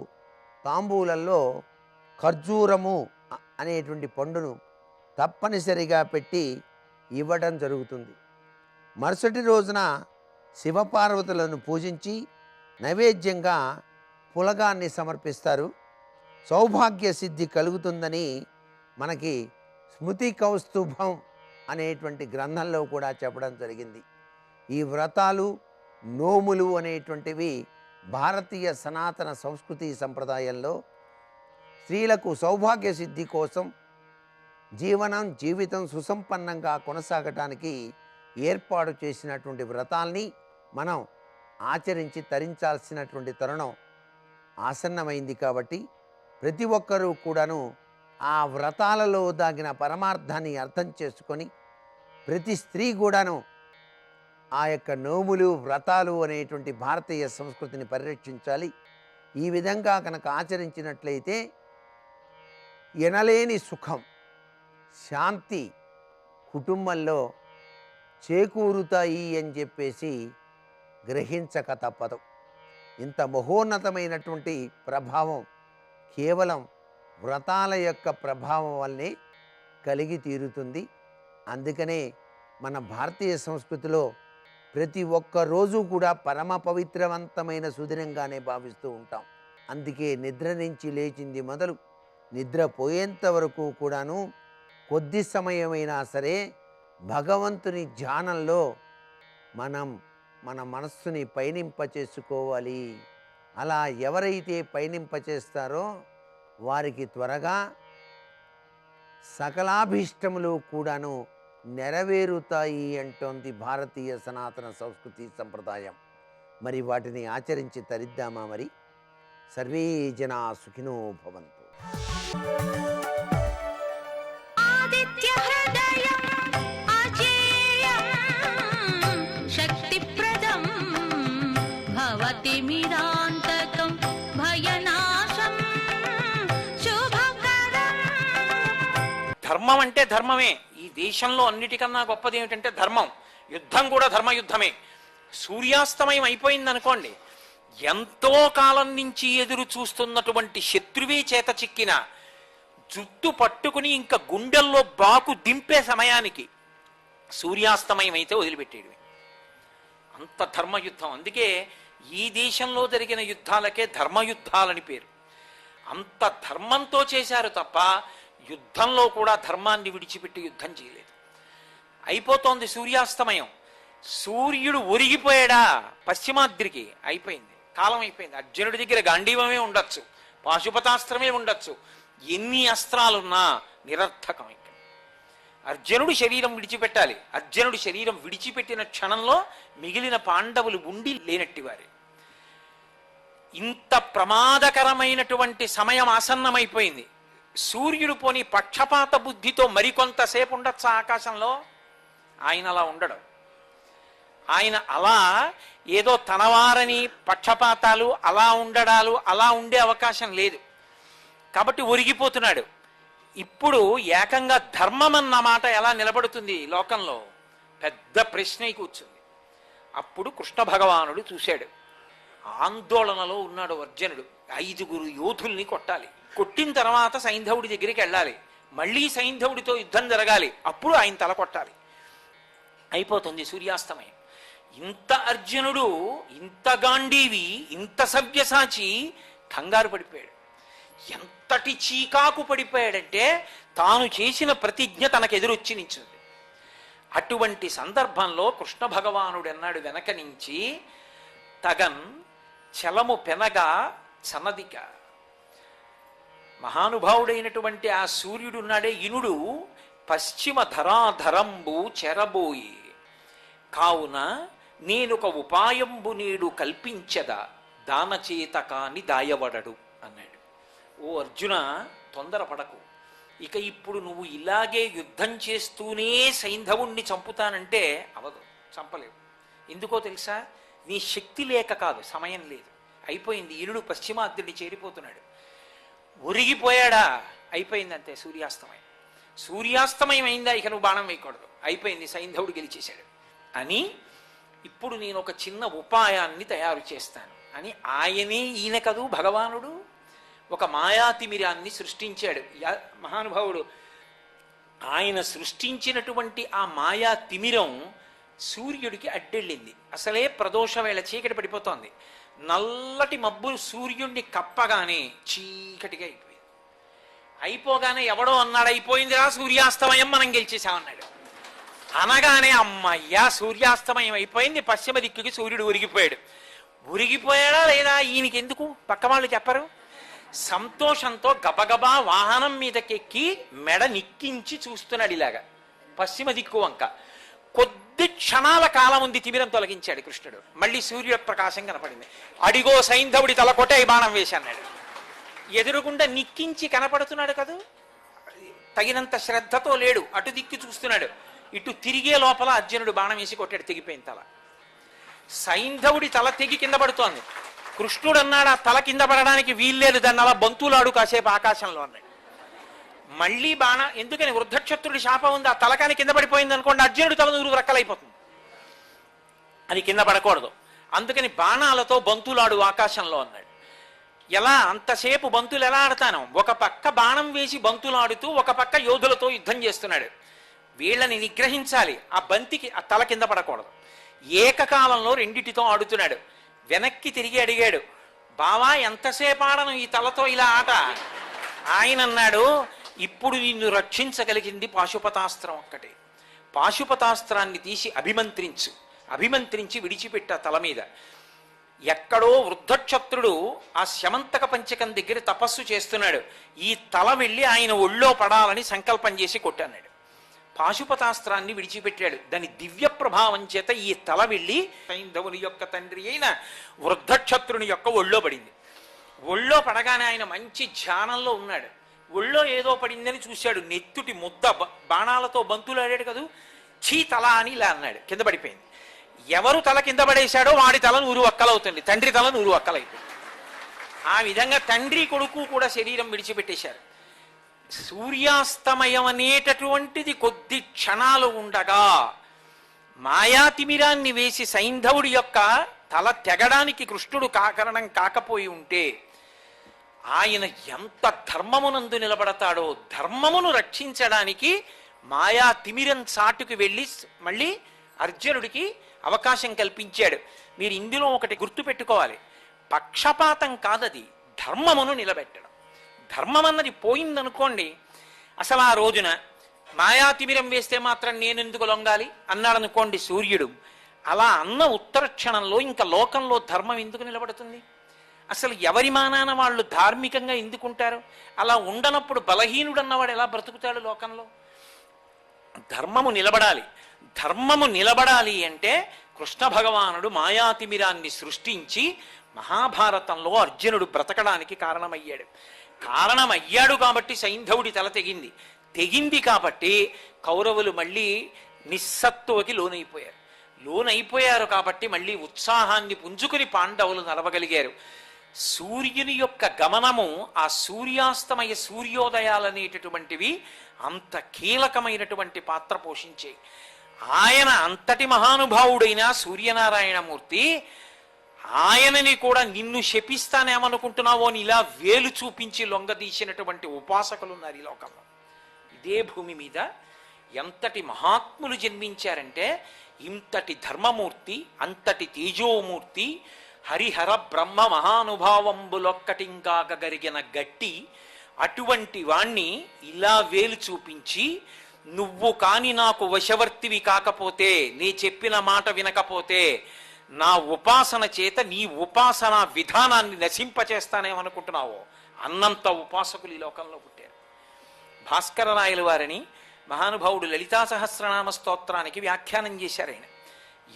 తాంబూలంలో ఖర్జూరము అనేటువంటి పండును తప్పనిసరిగా పెట్టి ఇవ్వడం జరుగుతుంది. మరుసటి రోజున శివపార్వతులను పూజించి నైవేద్యంగా పులగాన్ని సమర్పిస్తారు. సౌభాగ్య సిద్ధి కలుగుతుందని మనకి స్మృతి కౌస్తుభం అనేటువంటి గ్రంథంలో కూడా చెప్పడం జరిగింది. ఈ వ్రతాలు, నోములు అనేటువంటివి భారతీయ సనాతన సంస్కృతి సంప్రదాయంలో స్త్రీలకు సౌభాగ్య సిద్ధి కోసం జీవితం సుసంపన్నంగా కొనసాగటానికి ఏర్పాటు చేసినటువంటి వ్రతాల్ని మనం ఆచరించి తరించాల్సినటువంటి తరుణం ఆసన్నమైంది. కాబట్టి ప్రతి ఒక్కరూ కూడాను ఆ వ్రతాలలో దాగిన పరమార్థాన్ని అర్థం చేసుకొని ప్రతి స్త్రీ కూడాను ఆ యొక్క నోములు వ్రతాలు అనేటువంటి భారతీయ సంస్కృతిని పరిరక్షించాలి. ఈ విధంగా కనుక ఆచరించినట్లయితే ఎనలేని సుఖం, శాంతి కుటుంబంలో చేకూరుతాయి అని చెప్పేసి గ్రహించక తప్పదు. ఇంత మహోన్నతమైనటువంటి ప్రభావం కేవలం వ్రతాల యొక్క ప్రభావం వల్లే కలిగి తీరుతుంది. అందుకనే మన భారతీయ సంస్కృతిలో ప్రతి ఒక్క రోజు కూడా పరమ పవిత్రవంతమైన సుదినంగానే భావిస్తూ ఉంటాం. అందుకే నిద్ర నుంచి లేచింది మొదలు నిద్రపోయేంత వరకు కూడాను కొద్ది సమయమైనా సరే భగవంతుని ధ్యానంలో మన మనస్సుని పయనింపచేసుకోవాలి. అలా ఎవరైతే పయనింపచేస్తారో వారికి త్వరగా సకలాభీష్టములు కూడాను నెరవేరుతాయి అంటోంది భారతీయ సనాతన సంస్కృతి సంప్రదాయం. మరి వాటిని ఆచరించి తరిద్దామా? మరి సర్వే జనా సుఖినో భవంతు. శక్తిప్రదం భవతి మిరాంతకం భయనాశం శుభకరం. ధర్మం అంటే ధర్మమే. ఈ దేశంలో అన్నిటికన్నా గొప్పది ఏమిటంటే ధర్మం. యుద్ధం కూడా ధర్మయుద్ధమే. సూర్యాస్తమయం అయిపోయిందనుకోండి, ఎంతో కాలం నుంచి ఎదురు చూస్తున్నటువంటి శత్రువే చేత చిక్కిన జుట్టు పట్టుకుని ఇంకా గుండెల్లో బాకు దింపే సమయానికి సూర్యాస్తమయం అయితే వదిలిపెట్టేయడమే. అంత ధర్మయుద్ధం. అందుకే ఈ దేశంలో జరిగిన యుద్ధాలకే ధర్మయుద్ధాలని పేరు. అంత ధర్మంతో చేశారు తప్ప యుద్ధంలో కూడా ధర్మాన్ని విడిచిపెట్టి యుద్ధం చేయలేదు. అయిపోతోంది సూర్యాస్తమయం. సూర్యుడు ఒరిగిపోయాడా పశ్చిమాద్రికి, అయిపోయింది, కాలం అయిపోయింది. అర్జునుడి దగ్గర గాంధీవమే ఉండొచ్చు, పాశుపతాస్త్రమే ఉండొచ్చు, ఎన్ని అస్త్రాలున్నా నిరర్థకం. ఇంకా అర్జునుడు శరీరం విడిచిపెట్టాలి. అర్జునుడు శరీరం విడిచిపెట్టిన క్షణంలో మిగిలిన పాండవులు ఉండి లేనట్టి వారే. ఇంత ప్రమాదకరమైనటువంటి సమయం ఆసన్నమైపోయింది. సూర్యుడు పోని పక్షపాత బుద్ధితో మరికొంతసేపు ఉండొచ్చు ఆకాశంలో? ఆయన అలా ఉండడు. ఆయన అలా ఏదో తనవారని పక్షపాతాలు అలా ఉండడాలు అలా ఉండే అవకాశం లేదు. కాబట్టి ఒరిగిపోతున్నాడు. ఇప్పుడు ఏకంగా ధర్మం అన్న మాట ఎలా నిలబడుతుంది లోకంలో? పెద్ద ప్రశ్న కూర్చుంది. అప్పుడు కృష్ణ భగవానుడు చూశాడు. ఆందోళనలో ఉన్నాడు అర్జునుడు. 5 యోధుల్ని కొట్టాలి. కొట్టిన తర్వాత సైంధవుడి దగ్గరికి వెళ్ళాలి. మళ్ళీ సైంధవుడితో యుద్ధం జరగాలి. అప్పుడు ఆయన తల కొట్టాలి. అయిపోతుంది సూర్యాస్తమయం. ఇంత అర్జునుడు, ఇంత గాంధీవి, ఇంత సవ్యసాచి కంగారు పడిపోయాడు. ఎంతటి చీకాకు పడిపోయాడంటే తాను చేసిన ప్రతిజ్ఞ తనకెదురొచ్చి నించుంది. అటువంటి సందర్భంలో కృష్ణ భగవానుడు అన్నాడు వెనక నుంచి, తగన్ చలము పెనగా చనదిక. మహానుభావుడైనటువంటి ఆ సూర్యుడున్నాడే ఇనుడు పశ్చిమ ధరాధరంబు చెరబోయి కావున నేనొక ఉపాయంబు నేడు కల్పించద దానచేత కాని దాయవడడు అన్నాడు. ఓ అర్జున, తొందరపడకు. ఇక ఇప్పుడు నువ్వు ఇలాగే యుద్ధం చేస్తూనే సైంధవుణ్ణి చంపుతానంటే అవదు, చంపలేవు. ఎందుకో తెలుసా? నీ శక్తి లేక కాదు, సమయం లేదు. అయిపోయింది. ఇనుడు పశ్చిమాద్యుడిని చేరిపోతున్నాడు. ఒరిగిపోయాడా? అయిపోయింది, అంతే. సూర్యాస్తమయం. సూర్యాస్తమయం అయిందా? ఇక నువ్వు బాణం వేయకూడదు. అయిపోయింది, సైంధవుడు గెలిచేశాడు అని. ఇప్పుడు నేను ఒక చిన్న ఉపాయాన్ని తయారు చేస్తాను అని ఆయనే, ఈయన కదూ భగవానుడు, ఒక మాయాతిమిరాన్ని సృష్టించాడు మహానుభావుడు. ఆయన సృష్టించినటువంటి ఆ మాయా తిమిరం సూర్యుడికి అడ్డెళ్ళింది. అసలే ప్రదోష వేళ చీకటి పడిపోతోంది. నల్లటి మబ్బులు సూర్యుడిని కప్పగానే చీకటిగా అయిపోయింది. అయిపోగానే ఎవడో అన్నాడు, అయిపోయిందిరా సూర్యాస్తమయం, మనం గెలిచేసామన్నాడు. అనగానే అమ్మయ్యా సూర్యాస్తమయం అయిపోయింది, పశ్చిమ దిక్కుకి సూర్యుడు ఉరిగిపోయాడు. ఉరిగిపోయాడా లేదా ఈయనకి ఎందుకు, పక్క వాళ్ళు చెప్పరు. సంతోషంతో గబగబా వాహనం మీదకెక్కి మెడ నిక్కించి చూస్తున్నాడు ఇలాగా పశ్చిమ దిక్కు వంక. కొద్ది క్షణాల కాలం ఉంది, తిమిరం తొలగించాడు కృష్ణుడు. మళ్ళీ సూర్య ప్రకాశం కనపడింది. అడిగో సైంధవుడి తల కొట్టే బాణం వేసి అన్నాడు. ఎదురుగుండా నిక్కించి కనపడుతున్నాడు కదూ, తగినంత శ్రద్ధతో లేడు, అటు దిక్కు చూస్తున్నాడు. ఇటు తిరిగే లోపల అర్జునుడు బాణం వేసి కొట్టాడు, తెగిపోయిన తల. సైంధవుడి తల తెగి కింద పడుతోంది. కృష్ణుడు అన్నాడు ఆ తల కింద పడడానికి వీల్లేదు, దాన్ని అలా బంతులాడు కాసేపు ఆకాశంలో అన్నాడు. మళ్ళీ ఎందుకని వృద్ధక్షత్రుడి శాపం ఉంది, ఆ తలకాని కింద పడిపోయింది అనుకోండి, అర్జునుడి తల నూరు రక్కలైపోతుంది, అది కింద పడకూడదు. అందుకని బాణాలతో బంతులాడు ఆకాశంలో అన్నాడు. ఎలా అంతసేపు బంతులు ఎలా ఆడతాను? ఒక పక్క బాణం వేసి బంతులాడుతూ ఒక పక్క యోధులతో యుద్ధం చేస్తున్నాడు. వీళ్ళని నిగ్రహించాలి, ఆ బంతికి ఆ తల కింద పడకూడదు. ఏకకాలంలో రెండిటితో ఆడుతున్నాడు. వెనక్కి తిరిగి అడిగాడు, బావా ఎంతసేపు ఆడను ఈ తలతో ఇలా ఆట? ఆయన అన్నాడు, ఇప్పుడు నిన్ను రక్షించగలిగింది పాశుపతాస్త్రం ఒక్కటే. పాశుపతాస్త్రాన్ని తీసి అభిమంత్రించి విడిచిపెట్ట తల మీద. ఎక్కడో వృద్ధక్షత్రుడు ఆ శమంతక పంచకం దగ్గర తపస్సు చేస్తున్నాడు. ఈ తల వెళ్ళి ఆయన ఒళ్ళో పడాలని సంకల్పం చేసి కొట్టన్నాడు. పాశుపతాస్త్రాన్ని విడిచిపెట్టాడు. దాని దివ్య ప్రభావం చేత ఈ తల వెళ్ళి సైంధవుని యొక్క తండ్రి అయిన వృద్ధక్షత్రుని యొక్క ఒళ్ళో పడింది. ఒళ్ళో పడగానే ఆయన మంచి ధ్యానంలో ఉన్నాడు. ఒళ్ళో ఏదో పడిందని చూశాడు. నెత్తుటి ముద్ద బాణాలతో బంతులు ఆడాడు కదూ, చీ తల అని ఇలా అన్నాడు. కింద పడిపోయింది. ఎవరు తల కింద పడేశాడో వాడి తల నూరు వక్కలవుతుంది, తండ్రి తల నూరు వక్కలైపోయింది. ఆ విధంగా తండ్రి కొడుకు కూడా శరీరం విడిచిపెట్టేశారు. సూర్యాస్తమయం అనేటటువంటిది కొద్ది క్షణాలు ఉండగా మాయాతిమిరాన్ని వేసి సైంధవుడి యొక్క తల తెగడానికి కృష్ణుడు కారణం కాకపోయి ఉంటే ఆయన ఎంత ధర్మమునందు నిలబడతాడో, ధర్మమును రక్షించడానికి మాయా తిమిరం చాటుకు వెళ్ళి మళ్ళీ అర్జునుడికి అవకాశం కల్పించాడు. మీరు ఇందులో ఒకటి గుర్తుపెట్టుకోవాలి, పక్షపాతం కాదది, ధర్మమును నిలబెట్టడం. ధర్మం అన్నది పోయిందనుకోండి, అసలు ఆ రోజున మాయాతిమిరం వేస్తే మాత్రం నేనెందుకు లొంగాలి అన్నాడనుకోండి సూర్యుడు, అలా అన్న ఉత్తర క్షణంలో ఇంకా లోకంలో ధర్మం ఎందుకు నిలబడుతుంది? అసలు ఎవరి మానాన వాళ్ళు ధార్మికంగా ఎందుకుంటారు? అలా ఉండనప్పుడు బలహీనుడు అన్నవాడు ఎలా బ్రతుకుతాడు లోకంలో? ధర్మము నిలబడాలి. ధర్మము నిలబడాలి అంటే కృష్ణ భగవానుడు మాయాతిమిరాన్ని సృష్టించి మహాభారతంలో అర్జునుడు బ్రతకడానికి కారణమయ్యాడు కాబట్టి సైంధవుడి తల తెగింది కాబట్టి కౌరవులు మళ్ళీ నిస్సత్తువకి లోనైపోయారు కాబట్టి మళ్ళీ ఉత్సాహాన్ని పుంజుకుని పాండవులు నడవగలిగారు. సూర్యుని యొక్క గమనము, ఆ సూర్యాస్తమయ సూర్యోదయాలనేటటువంటివి అంత కీలకమైనటువంటి పాత్ర పోషించే. ఆయన అంతటి మహానుభావుడైన సూర్యనారాయణమూర్తి ఆయనని కూడా నిన్ను శపిస్తానేమనుకుంటున్నావో అని ఇలా వేలు చూపించి లొంగదీసినటువంటి ఉపాసకులు ఉన్నారు ఈ లోకంలో. ఇదే భూమి మీద ఎంతటి మహాత్ములు జన్మించారంటే, ఇంతటి ధర్మమూర్తి, అంతటి తేజోమూర్తి, హరిహర బ్రహ్మ మహానుభావంబులొక్కటింకాక గరిగిన గట్టి అటువంటి వాణ్ణి ఇలా వేలు చూపించి, నువ్వు కాని నాకు వశవర్తివి కాకపోతే, నీ చెప్పిన మాట వినకపోతే నా ఉపాసన చేత నీ ఉపాసన విధానాన్ని నశింపచేస్తానేమనుకుంటున్నావో అన్నంత ఉపాసకులు ఈ లోకంలో పుట్టారు. భాస్కర రాయల వారిని మహానుభావుడు లలితా సహస్రనామ స్తోత్రానికి వ్యాఖ్యానం చేశారు. ఆయన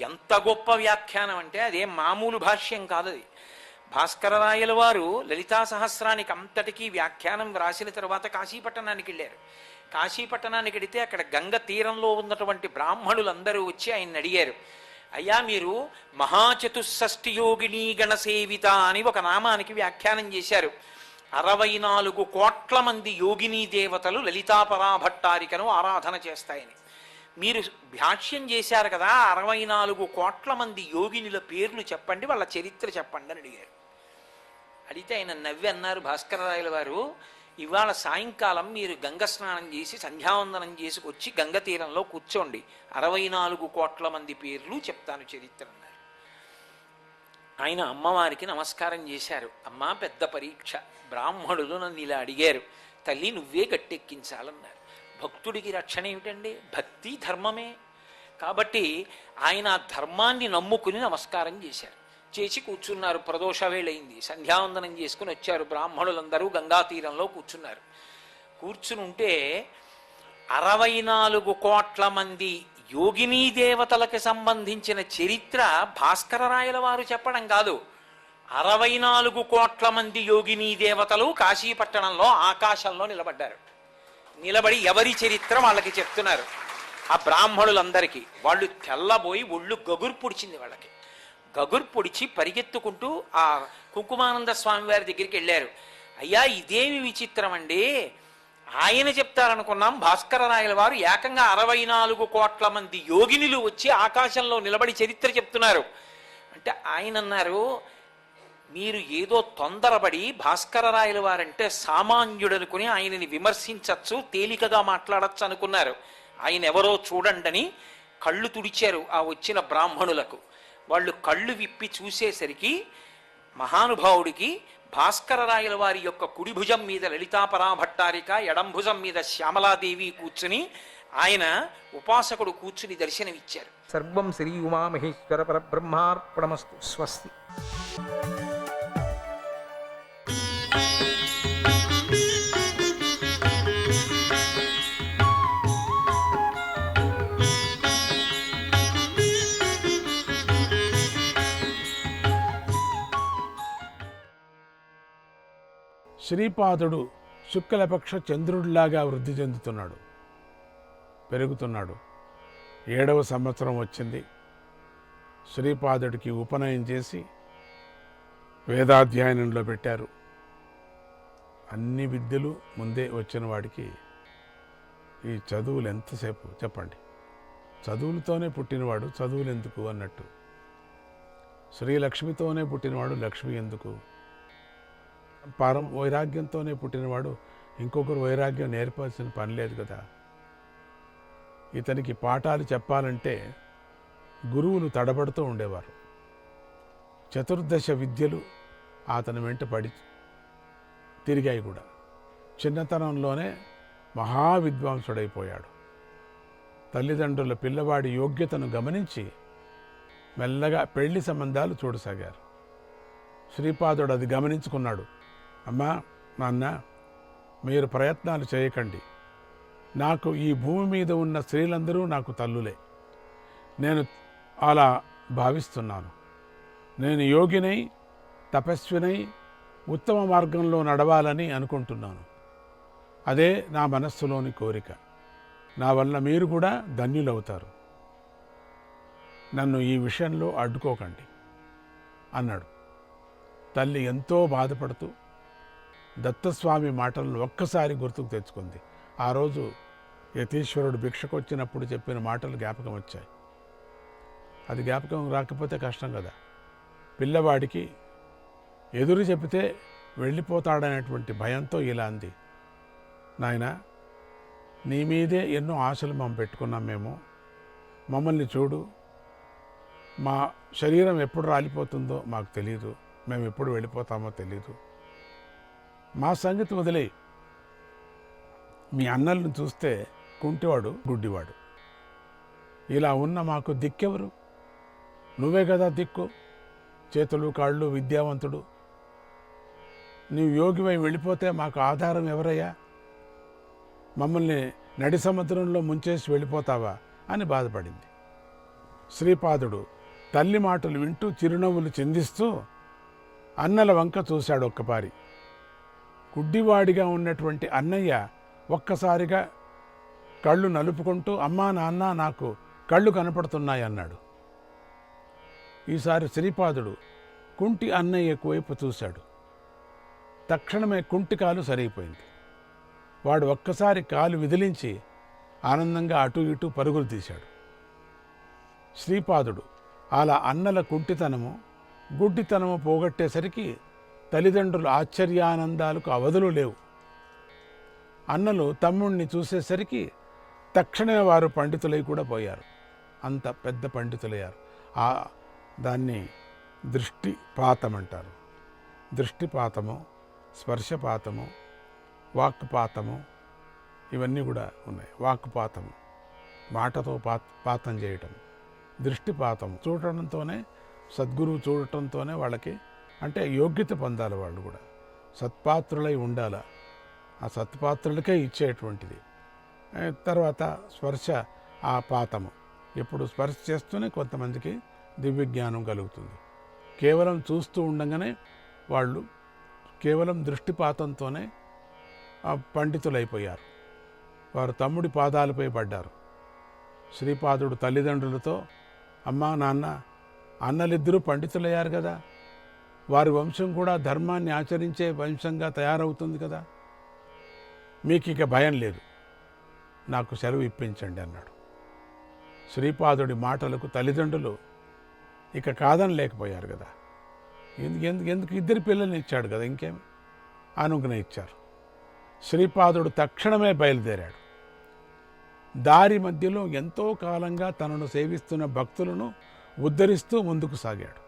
ఎంత గొప్ప వ్యాఖ్యానం అంటే అదేం మామూలు భాష్యం కాదది. భాస్కర రాయల వారు లలితా సహస్రానికి అంతటికీ వ్యాఖ్యానం వ్రాసిన తర్వాత కాశీపట్టణానికి వెళ్ళారు. కాశీపట్టణానికి వెడితే అక్కడ గంగ తీరంలో ఉన్నటువంటి బ్రాహ్మణులందరూ వచ్చి ఆయన్ని అడిగారు, అయ్యా మీరు మహాచతుషష్ఠి యోగిని గణసేవిత అని ఒక నామానికి వ్యాఖ్యానం చేశారు. 64 కోట్ల మంది యోగినీ దేవతలు లలితాపరాభట్టారికను ఆరాధన చేస్తాయని మీరు భాష్యం చేశారు కదా, 64 కోట్ల మంది యోగినుల పేర్లు చెప్పండి, వాళ్ళ చరిత్ర చెప్పండి అని అడిగారు. అడిగితే ఆయన నవ్వి అన్నారు భాస్కరరాయల వారు, ఇవాళ సాయంకాలం మీరు గంగ స్నానం చేసి సంధ్యావందనం చేసుకొచ్చి గంగ తీరంలో కూర్చోండి, 64 కోట్ల మంది పేర్లు చెప్తాను చరిత్ర అన్నారు. ఆయన అమ్మవారికి నమస్కారం చేశారు. అమ్మా పెద్ద పరీక్ష, బ్రాహ్మణులు నన్ను ఇలా అడిగారు, తల్లి నువ్వే గట్టెక్కించాలన్నారు. భక్తుడికి రక్షణ ఏమిటండి? భక్తి ధర్మమే. కాబట్టి ఆయన ధర్మాన్ని నమ్ముకుని నమస్కారం చేసి కూర్చున్నారు. ప్రదోష వేళయింది, సంధ్యావందనం చేసుకుని వచ్చారు. బ్రాహ్మణులందరూ గంగా తీరంలో కూర్చున్నారు. కూర్చుని ఉంటే 64 కోట్ల మంది యోగినీ దేవతలకు సంబంధించిన చరిత్ర భాస్కర రాయల వారు చెప్పడం కాదు, 64 కోట్ల మంది యోగినీ దేవతలు కాశీపట్టణంలో ఆకాశంలో నిలబడి ఎవరి చరిత్ర వాళ్ళకి చెప్తున్నారు. ఆ బ్రాహ్మణులందరికీ వాళ్ళు తెల్లబోయి ఒళ్ళు గగురు పుడిచింది వాళ్ళకి. గగురు పొడిచి పరిగెత్తుకుంటూ ఆ కుంకుమానంద స్వామి వారి దగ్గరికి వెళ్ళారు. అయ్యా ఇదేమి విచిత్రం అండి, ఆయన చెప్తారనుకున్నాం, భాస్కర రాయల వారు ఏకంగా 64 కోట్ల మంది యోగినులు వచ్చి ఆకాశంలో నిలబడి చరిత్ర చెప్తున్నారు అంటే ఆయన అన్నారు, మీరు ఏదో తొందరపడి భాస్కర రాయల వారంటే సామాన్యుడు అనుకుని ఆయనని విమర్శించచ్చు, తేలికగా మాట్లాడచ్చు అనుకున్నారు. ఆయన ఎవరో చూడండని కళ్ళు తుడిచారు ఆ వచ్చిన బ్రాహ్మణులకు. వాళ్ళు కళ్ళు విప్పి చూసేసరికి మహానుభావుడికి భాస్కర రాయల వారి యొక్క కుడి భుజం మీద లలితాపరాభట్టారిక, ఎడం భుజం మీద శ్యామలాదేవి కూర్చుని, ఆయన ఉపాసకుడు కూర్చుని దర్శనమిచ్చారు. సర్వం శ్రీ ఉమామహేశ్వర పరబ్రహ్మార్పణమస్తు. స్వస్తి. శ్రీపాదుడు శుక్లపక్ష చంద్రుడిలాగా వృద్ధి చెందుతున్నాడు, పెరుగుతున్నాడు. 7వ సంవత్సరం వచ్చింది. శ్రీపాదుడికి ఉపనయనం చేసి వేదాధ్యయనంలో పెట్టారు. అన్ని విద్యలు ముందే వచ్చిన వాడికి ఈ చదువులు ఎంతసేపు చెప్పండి? చదువులతోనే పుట్టినవాడు చదువులు ఎందుకు అన్నట్టు. శ్రీలక్ష్మితోనే పుట్టినవాడు లక్ష్మి ఎందుకు? వైరాగ్యంతోనే పుట్టినవాడు ఇంకొకరు వైరాగ్యం నేర్పాల్సిన పని లేదు కదా. ఇతనికి పాఠాలు చెప్పాలంటే గురువులు తడబడుతూ ఉండేవారు. చతుర్దశ విద్యలు అతని వెంట పడి తిరిగాయి కూడా. చిన్నతనంలోనే మహావిద్వాంసుడైపోయాడు. తల్లిదండ్రుల పిల్లవాడి యోగ్యతను గమనించి మెల్లగా పెళ్లి సంబంధాలు చూడసాగారు. శ్రీపాదుడు అది గమనించుకున్నాడు. అమ్మా, నాన్న, మీరు ప్రయత్నాలు చేయకండి. నాకు ఈ భూమి మీద ఉన్న స్త్రీలందరూ నాకు తల్లులే. నేను అలా భావిస్తున్నాను. నేను యోగినై, తపస్వినై, ఉత్తమ మార్గంలో నడవాలని అనుకుంటున్నాను. అదే నా మనస్సులోని కోరిక. నా వల్ల మీరు కూడా ధన్యులవుతారు. నన్ను ఈ విషయంలో అడ్డుకోకండి అన్నాడు. తల్లి ఎంతో బాధపడుతూ దత్తస్వామి మాటలను ఒక్కసారి గుర్తుకు తెచ్చుకుంది. ఆ రోజు యతీశ్వరుడు భిక్షకు వచ్చినప్పుడు చెప్పిన మాటలు జ్ఞాపకం వచ్చాయి. అది జ్ఞాపకం రాకపోతే కష్టం కదా. పిల్లవాడికి ఎదురు చెబితే వెళ్ళిపోతాడనేటువంటి భయంతో ఇలా అంది, నాయనా, నీ మీదే ఎన్నో ఆశలు మేము పెట్టుకున్నాం. మమ్మల్ని చూడు, మా శరీరం ఎప్పుడు రాలిపోతుందో మాకు తెలియదు, మేము ఎప్పుడు వెళ్ళిపోతామో తెలియదు. మా సంగతి వదిలే. మీ అన్నలను చూస్తే కుంటివాడు, గుడ్డివాడు. ఇలా ఉన్న మాకు దిక్కెవరు? నువ్వే కదా దిక్కు. చేతులు కాళ్ళు విద్యావంతుడు. నీవు యోగివై వెళ్ళిపోతే మాకు ఆధారం ఎవరయ్యా? మమ్మల్ని నడి సముద్రంలో ముంచేసి వెళ్ళిపోతావా అని బాధపడింది. శ్రీపాదుడు తల్లి మాటలు వింటూ చిరునవ్వులు చిందిస్తూ అన్నల వంక చూశాడు ఒక్కపారి. గుడ్డివాడిగా ఉన్నటువంటి అన్నయ్య ఒక్కసారిగా కళ్ళు నలుపుకుంటూ, అమ్మా, నాన్న, నాకు కళ్ళు కనపడుతున్నాయి అన్నాడు. ఈసారి శ్రీపాదుడు కుంటి అన్నయ్యకు వైపు చూశాడు. తక్షణమే కుంటి కాలు సరిగిపోయింది. వాడు ఒక్కసారి కాలు విదిలించి ఆనందంగా అటు ఇటు పరుగులు తీశాడు. శ్రీపాదుడు అలా అన్నల కుంటితనము, గుడ్డితనము పోగొట్టేసరికి తల్లిదండ్రుల ఆశ్చర్యానందాలకు అవధులు లేవు. అన్నలు తమ్ముణ్ణి చూసేసరికి తక్షణమే వారు పండితులై కూడా పోయారు. అంత పెద్ద పండితులయ్యారు. దాన్ని దృష్టిపాతం అంటారు. దృష్టిపాతము, స్పర్శపాతము, వాక్పాతము, ఇవన్నీ కూడా ఉన్నాయి. వాక్పాతము మాటతో పాతం చేయటం, దృష్టిపాతము చూడటంతోనే, సద్గురువు చూడటంతోనే వాళ్ళకి అంటే యోగ్యత పొందాలి. వాళ్ళు కూడా సత్పాత్రులై ఉండాలి. ఆ సత్పాత్రులకే ఇచ్చేటువంటిది. తర్వాత స్పర్శ, ఆ పాతము ఎప్పుడు స్పర్శ చేస్తూనే కొంతమందికి దివ్యజ్ఞానం కలుగుతుంది. కేవలం చూస్తూ ఉండగానే వాళ్ళు కేవలం దృష్టిపాతంతోనే పండితులైపోయారు. వారు తమ్ముడి పాదాలపై పడ్డారు. శ్రీపాదుడు తల్లిదండ్రులతో, అమ్మా, నాన్న, అన్నలిద్దరూ పండితులయ్యారు కదా, వారి వంశం కూడా ధర్మాన్ని ఆచరించే వంశంగా తయారవుతుంది కదా, మీకు ఇక భయం లేదు, నాకు సెలవు ఇప్పించండి అన్నాడు. శ్రీపాదుడి మాటలకు తల్లిదండ్రులు ఇక కాదని లేకపోయారు కదా. ఎందుకు ఇద్దరు పిల్లల్ని ఇచ్చాడు కదా, ఇంకేం అనుకుని ఇచ్చారు. శ్రీపాదుడు తక్షణమే బయలుదేరాడు. దారి మధ్యలో ఎంతో కాలంగా తనను సేవిస్తున్న భక్తులను ఉద్ధరిస్తూ ముందుకు సాగాడు.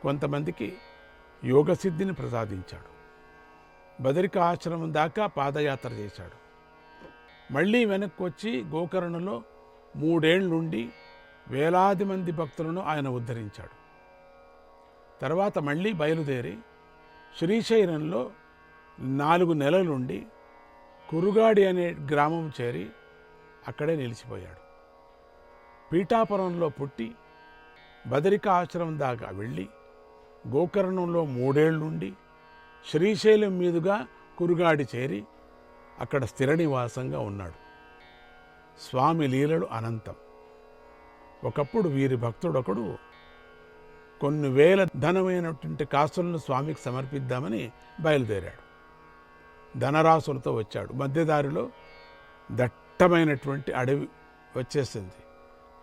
కొంతమందికి యోగసిద్ధిని ప్రసాదించాడు. బదరిక ఆశ్రమం దాకా పాదయాత్ర చేశాడు. మళ్ళీ వెనక్కి వచ్చి గోకర్ణలో 3 ఏళ్లుండి వేలాది మంది భక్తులను ఆయన ఉద్ధరించాడు. తర్వాత మళ్ళీ బయలుదేరి శ్రీశైలంలో 4 నెలలుండి కురుగాడి అనే గ్రామం చేరి అక్కడే నిలిచిపోయాడు. పీఠాపురంలో పుట్టి బదరిక ఆశ్రమం దాకా వెళ్ళి గోకర్ణంలో 3 ఏళ్లుండి శ్రీశైలం మీదుగా కురుగాడి చేరి అక్కడ స్థిర నివాసంగా ఉన్నాడు. స్వామి లీలలు అనంతం. ఒకప్పుడు వీరి భక్తుడొకడు కొన్ని వేల ధనమైనటువంటి కాసులను స్వామికి సమర్పిద్దామని బయలుదేరాడు. ధనరాశులతో వచ్చాడు. మధ్యదారిలో దట్టమైనటువంటి అడవి వచ్చేసింది.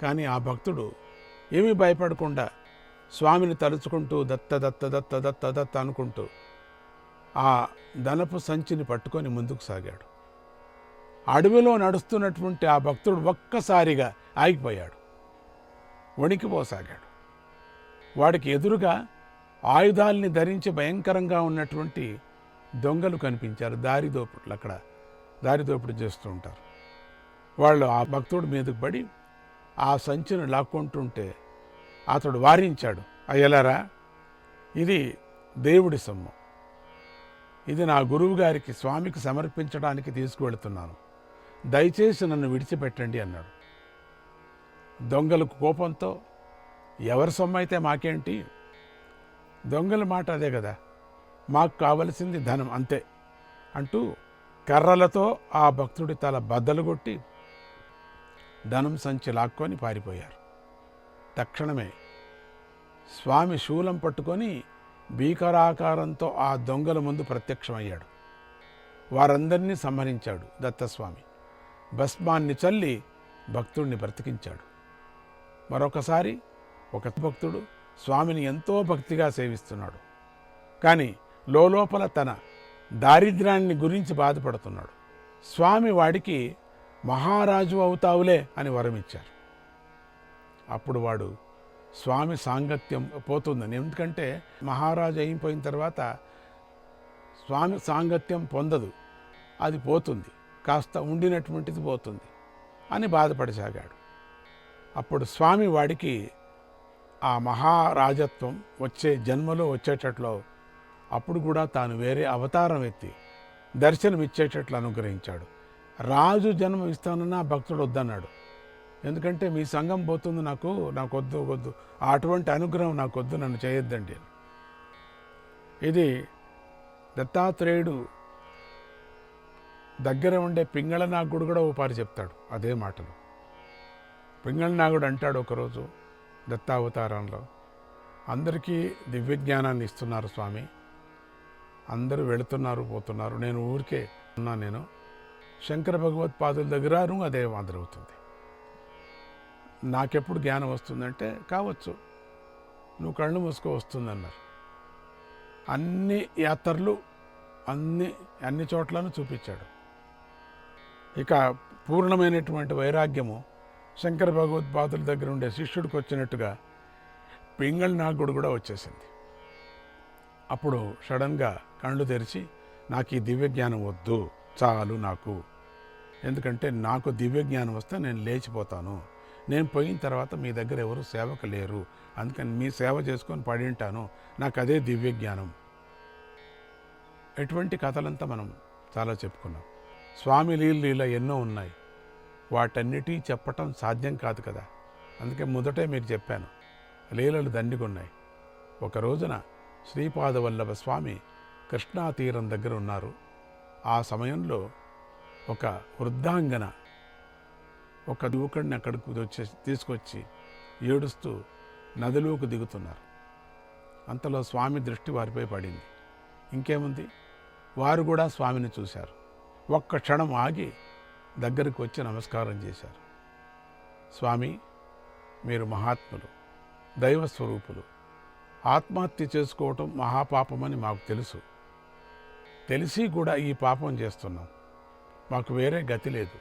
కానీ ఆ భక్తుడు ఏమీ భయపడకుండా స్వామిని తలుచుకుంటూ దత్త దత్త దత్త దత్త దత్త అనుకుంటూ ఆ ధనపు సంచిని పట్టుకొని ముందుకు సాగాడు. అడవిలో నడుస్తున్నటువంటి ఆ భక్తుడు ఒక్కసారిగా ఆగిపోయాడు, వణికిపోసాగాడు. వాడికి ఎదురుగా ఆయుధాల్ని ధరించి భయంకరంగా ఉన్నటువంటి దొంగలు కనిపించారు. అక్కడ దారిదోపుడు చేస్తూ ఉంటారు. వాళ్ళు ఆ భక్తుడి మీదకు పడి ఆ సంచిని లాక్కుంటుంటే అతడు వారించాడు, అయ్యలారా, ఇది దేవుడి సొమ్ము, ఇది నా గురువు గారికి స్వామికి సమర్పించడానికి తీసుకువెళుతున్నాను, దయచేసి నన్ను విడిచిపెట్టండి అన్నాడు. దొంగలకు కోపంతో, ఎవరి సొమ్ము అయితే మాకేంటి, దొంగల మాట అదే కదా, మాకు కావలసింది ధనం అంతే అంటూ కర్రలతో ఆ భక్తుడి తల బద్దలుగొట్టి ధనం సంచి లాక్కొని పారిపోయారు. తక్షణమే స్వామి శూలం పట్టుకొని భీకరాకారంతో ఆ దొంగల ముందు ప్రత్యక్షమయ్యాడు. వారందరినీ సంహరించాడు దత్తస్వామి. భస్మాన్ని చల్లి భక్తుడిని బ్రతికించాడు. మరొకసారి ఒక భక్తుడు స్వామిని ఎంతో భక్తిగా సేవిస్తున్నాడు. కానీ లోపల తన దారిద్ర్యాన్ని గురించి బాధపడుతున్నాడు. స్వామి వాడికి మహారాజు అవుతావులే అని వరమిచ్చారు. అప్పుడు వాడు స్వామి సాంగత్యం పోతుందని, ఎందుకంటే మహారాజు అయిపోయిన తర్వాత స్వామి సాంగత్యం పొందదు, అది పోతుంది, కాస్త ఉండినటువంటిది పోతుంది అని బాధపడసాగాడు. అప్పుడు స్వామి వాడికి ఆ మహారాజత్వం వచ్చే జన్మలో వచ్చేటట్లు, అప్పుడు కూడా తాను వేరే అవతారం ఎత్తి దర్శనమిచ్చేటట్లు అనుగ్రహించాడు. రాజు జన్మ ఇస్తానన్నా భక్తుడు వద్దన్నాడు. ఎందుకంటే మీ సంఘం పోతుంది, నాకొద్దు, అటువంటి అనుగ్రహం నాకొద్దు, నన్ను చేయొద్దండి. ఇది దత్తాత్రేయుడు దగ్గర ఉండే పింగళనాగుడు కూడా ఓపారి చెప్తాడు అదే మాటలు. పింగళనాగుడు అంటాడు ఒకరోజు దత్తావతారంలో, అందరికీ దివ్యజ్ఞానాన్ని ఇస్తున్నారు స్వామి, అందరూ వెళుతున్నారు పోతున్నారు, నేను ఊరికే ఉన్నా, నేను శంకర భగవత్పాదుల దగ్గర అదే మాదిరవుతుంది, నాకెప్పుడు జ్ఞానం వస్తుందంటే కావచ్చు, నువ్వు కళ్ళు మూసుకో వస్తుందన్నారు. అన్ని యాత్రలు అన్ని చోట్లను చూపించాడు. ఇక పూర్ణమైనటువంటి వైరాగ్యము శంకర భగవత్పాదుల దగ్గర ఉండే శిష్యుడికి వచ్చినట్టుగా పింగళనాగుడు కూడా వచ్చేసింది. అప్పుడు సడన్గా కళ్ళు తెరిచి, నాకు ఈ దివ్యజ్ఞానం వద్దు, చాలు నాకు, ఎందుకంటే నాకు దివ్యజ్ఞానం వస్తే నేను లేచిపోతాను, నేను పోయిన తర్వాత మీ దగ్గర ఎవరు సేవకు లేరు, అందుకని మీ సేవ చేసుకొని పడి ఉంటాను, నాకు అదే దివ్యజ్ఞానం. ఎటువంటి కథలంతా మనం చాలా చెప్పుకున్నాం. స్వామి లీల ఎన్నో ఉన్నాయి, వాటన్నిటి చెప్పటం సాధ్యం కాదు కదా, అందుకే మొదటే మీకు చెప్పాను, లీలలు దండిగున్నాయి. ఒక రోజున శ్రీపాదవల్లభ స్వామి కృష్ణా తీరం దగ్గర ఉన్నారు. ఆ సమయంలో ఒక వృద్ధాంగన ఒక యువకుడిని అక్కడికి తీసుకొచ్చి ఏడుస్తూ, నదిలోకి దిగుతున్నారు. అంతలో స్వామి దృష్టి వారిపై పడింది. ఇంకేముంది, వారు కూడా స్వామిని చూశారు. ఒక్క క్షణం ఆగి దగ్గరికి వచ్చి నమస్కారం చేశారు. స్వామి, మీరు మహాత్ములు, దైవస్వరూపులు. ఆత్మహత్య చేసుకోవటం మహాపాపమని మాకు తెలుసు. తెలిసి కూడా ఈ పాపం చేస్తున్నాం. మాకు వేరే గతి లేదు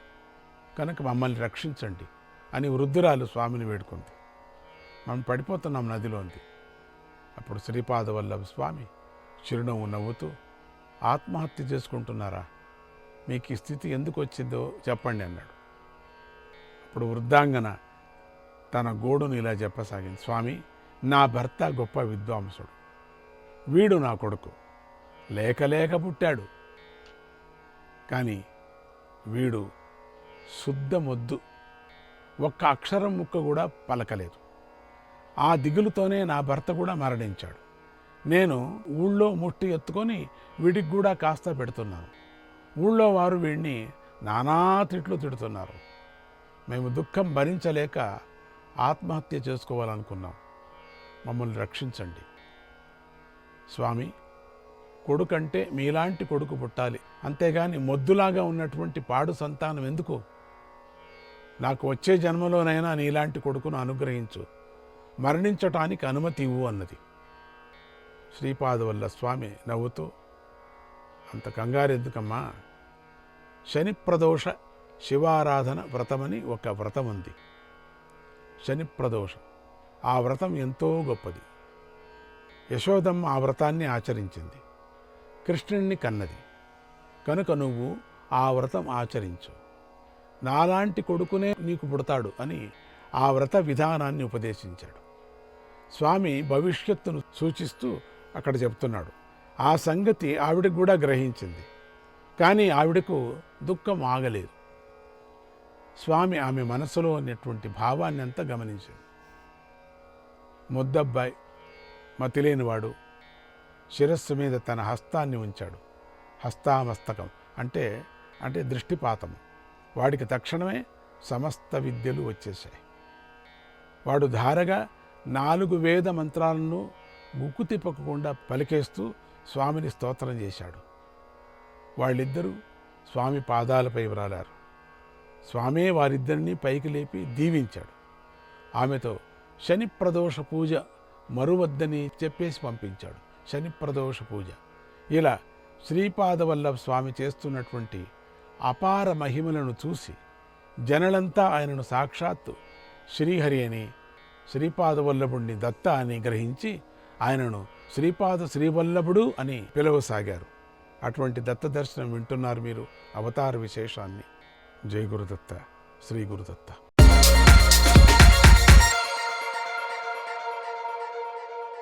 కనుక మమ్మల్ని రక్షించండి అని వృద్ధురాలు స్వామిని వేడుకుంది. మనం పడిపోతున్నాం నదిలోంది. అప్పుడు శ్రీపాదవల్లభ స్వామి చిరునవ్వు నవ్వుతూ, ఆత్మహత్య చేసుకుంటున్నారా? మీకు ఈ స్థితి ఎందుకు వచ్చిందో చెప్పండి అన్నాడు. అప్పుడు వృద్ధాంగన తన గోడును ఇలా చెప్పసాగింది. స్వామి, నా భర్త గొప్ప విద్వాంసుడు. వీడు నా కొడుకు. లేక పుట్టాడు. కానీ వీడు శుద్ధ మొద్దు, ఒక్క అక్షరం ముక్క కూడా పలకలేదు. ఆ దిగులుతోనే నా భర్త కూడా మరణించాడు. నేను ఊళ్ళో ముష్టి ఎత్తుకొని వీడికి కూడా కాస్త పెడుతున్నాను. ఊళ్ళో వారు వీడిని నానా తిట్లు తిడుతున్నారు. మేము దుఃఖం భరించలేక ఆత్మహత్య చేసుకోవాలనుకున్నాం. మమ్మల్ని రక్షించండి. స్వామి, కొడుకంటే మీలాంటి కొడుకు పుట్టాలి, అంతేగాని మొద్దులాగా ఉన్నటువంటి పాడు సంతానం ఎందుకు? నాకు వచ్చే జన్మలోనైనా నీలాంటి కొడుకును అనుగ్రహించు, మరణించటానికి అనుమతి ఇవ్వు అన్నది. శ్రీపాదవల్ల స్వామి నవ్వుతూ, అంత కంగారెందుకమ్మా, శనిప్రదోష శివారాధన వ్రతమని ఒక వ్రతం ఉంది. శనిప్రదోషం, ఆ వ్రతం ఎంతో గొప్పది. యశోదమ్మ ఆ వ్రతాన్ని ఆచరించింది, కృష్ణుణ్ణి కన్నది. కనుక నువ్వు ఆ వ్రతం ఆచరించు, నాలాంటి కొడుకునే నీకు పుడతాడు అని ఆ వ్రత విధానాన్ని ఉపదేశించాడు. స్వామి భవిష్యత్తును సూచిస్తూ అక్కడ చెప్తున్నాడు. ఆ సంగతి ఆవిడకు కూడా గ్రహించింది. కానీ ఆవిడకు దుఃఖం ఆగలేదు. స్వామి ఆమె మనసులో ఉన్నటువంటి భావాన్ని అంతా గమనించింది. ముద్దబ్బాయి, మతిలేనివాడు, శిరస్సు మీద తన హస్తాన్ని ఉంచాడు. హస్తామస్తకం అంటే దృష్టిపాతము. వాడికి తక్షణమే సమస్త విద్యలు వచ్చేశాయి. వాడు ధారగా 4 వేద మంత్రాలను ముక్కు తిప్పకుండా పలికేస్తూ స్వామిని స్తోత్రం చేశాడు. వాళ్ళిద్దరూ స్వామి పాదాలపై వ్రాలారు. స్వామే వారిద్దరినీ పైకి లేపి దీవించాడు. ఆమెతో శనిప్రదోష పూజ మరువద్దని చెప్పేసి పంపించాడు. శనిప్రదోష పూజ. ఇలా శ్రీపాదవల్లభ స్వామి చేస్తున్నటువంటి అపార మహిమలను చూసి జనులంతా ఆయనను సాక్షాత్తు శ్రీహరి అని, శ్రీపాదవల్లభుడిని దత్త అని గ్రహించి ఆయనను శ్రీవల్లభుడు అని పిలవసాగారు. అటువంటి దత్త దర్శనం వింటున్నారు మీరు అవతార విశేషాన్ని. జై గురుదత్త, శ్రీ గురుదత్త.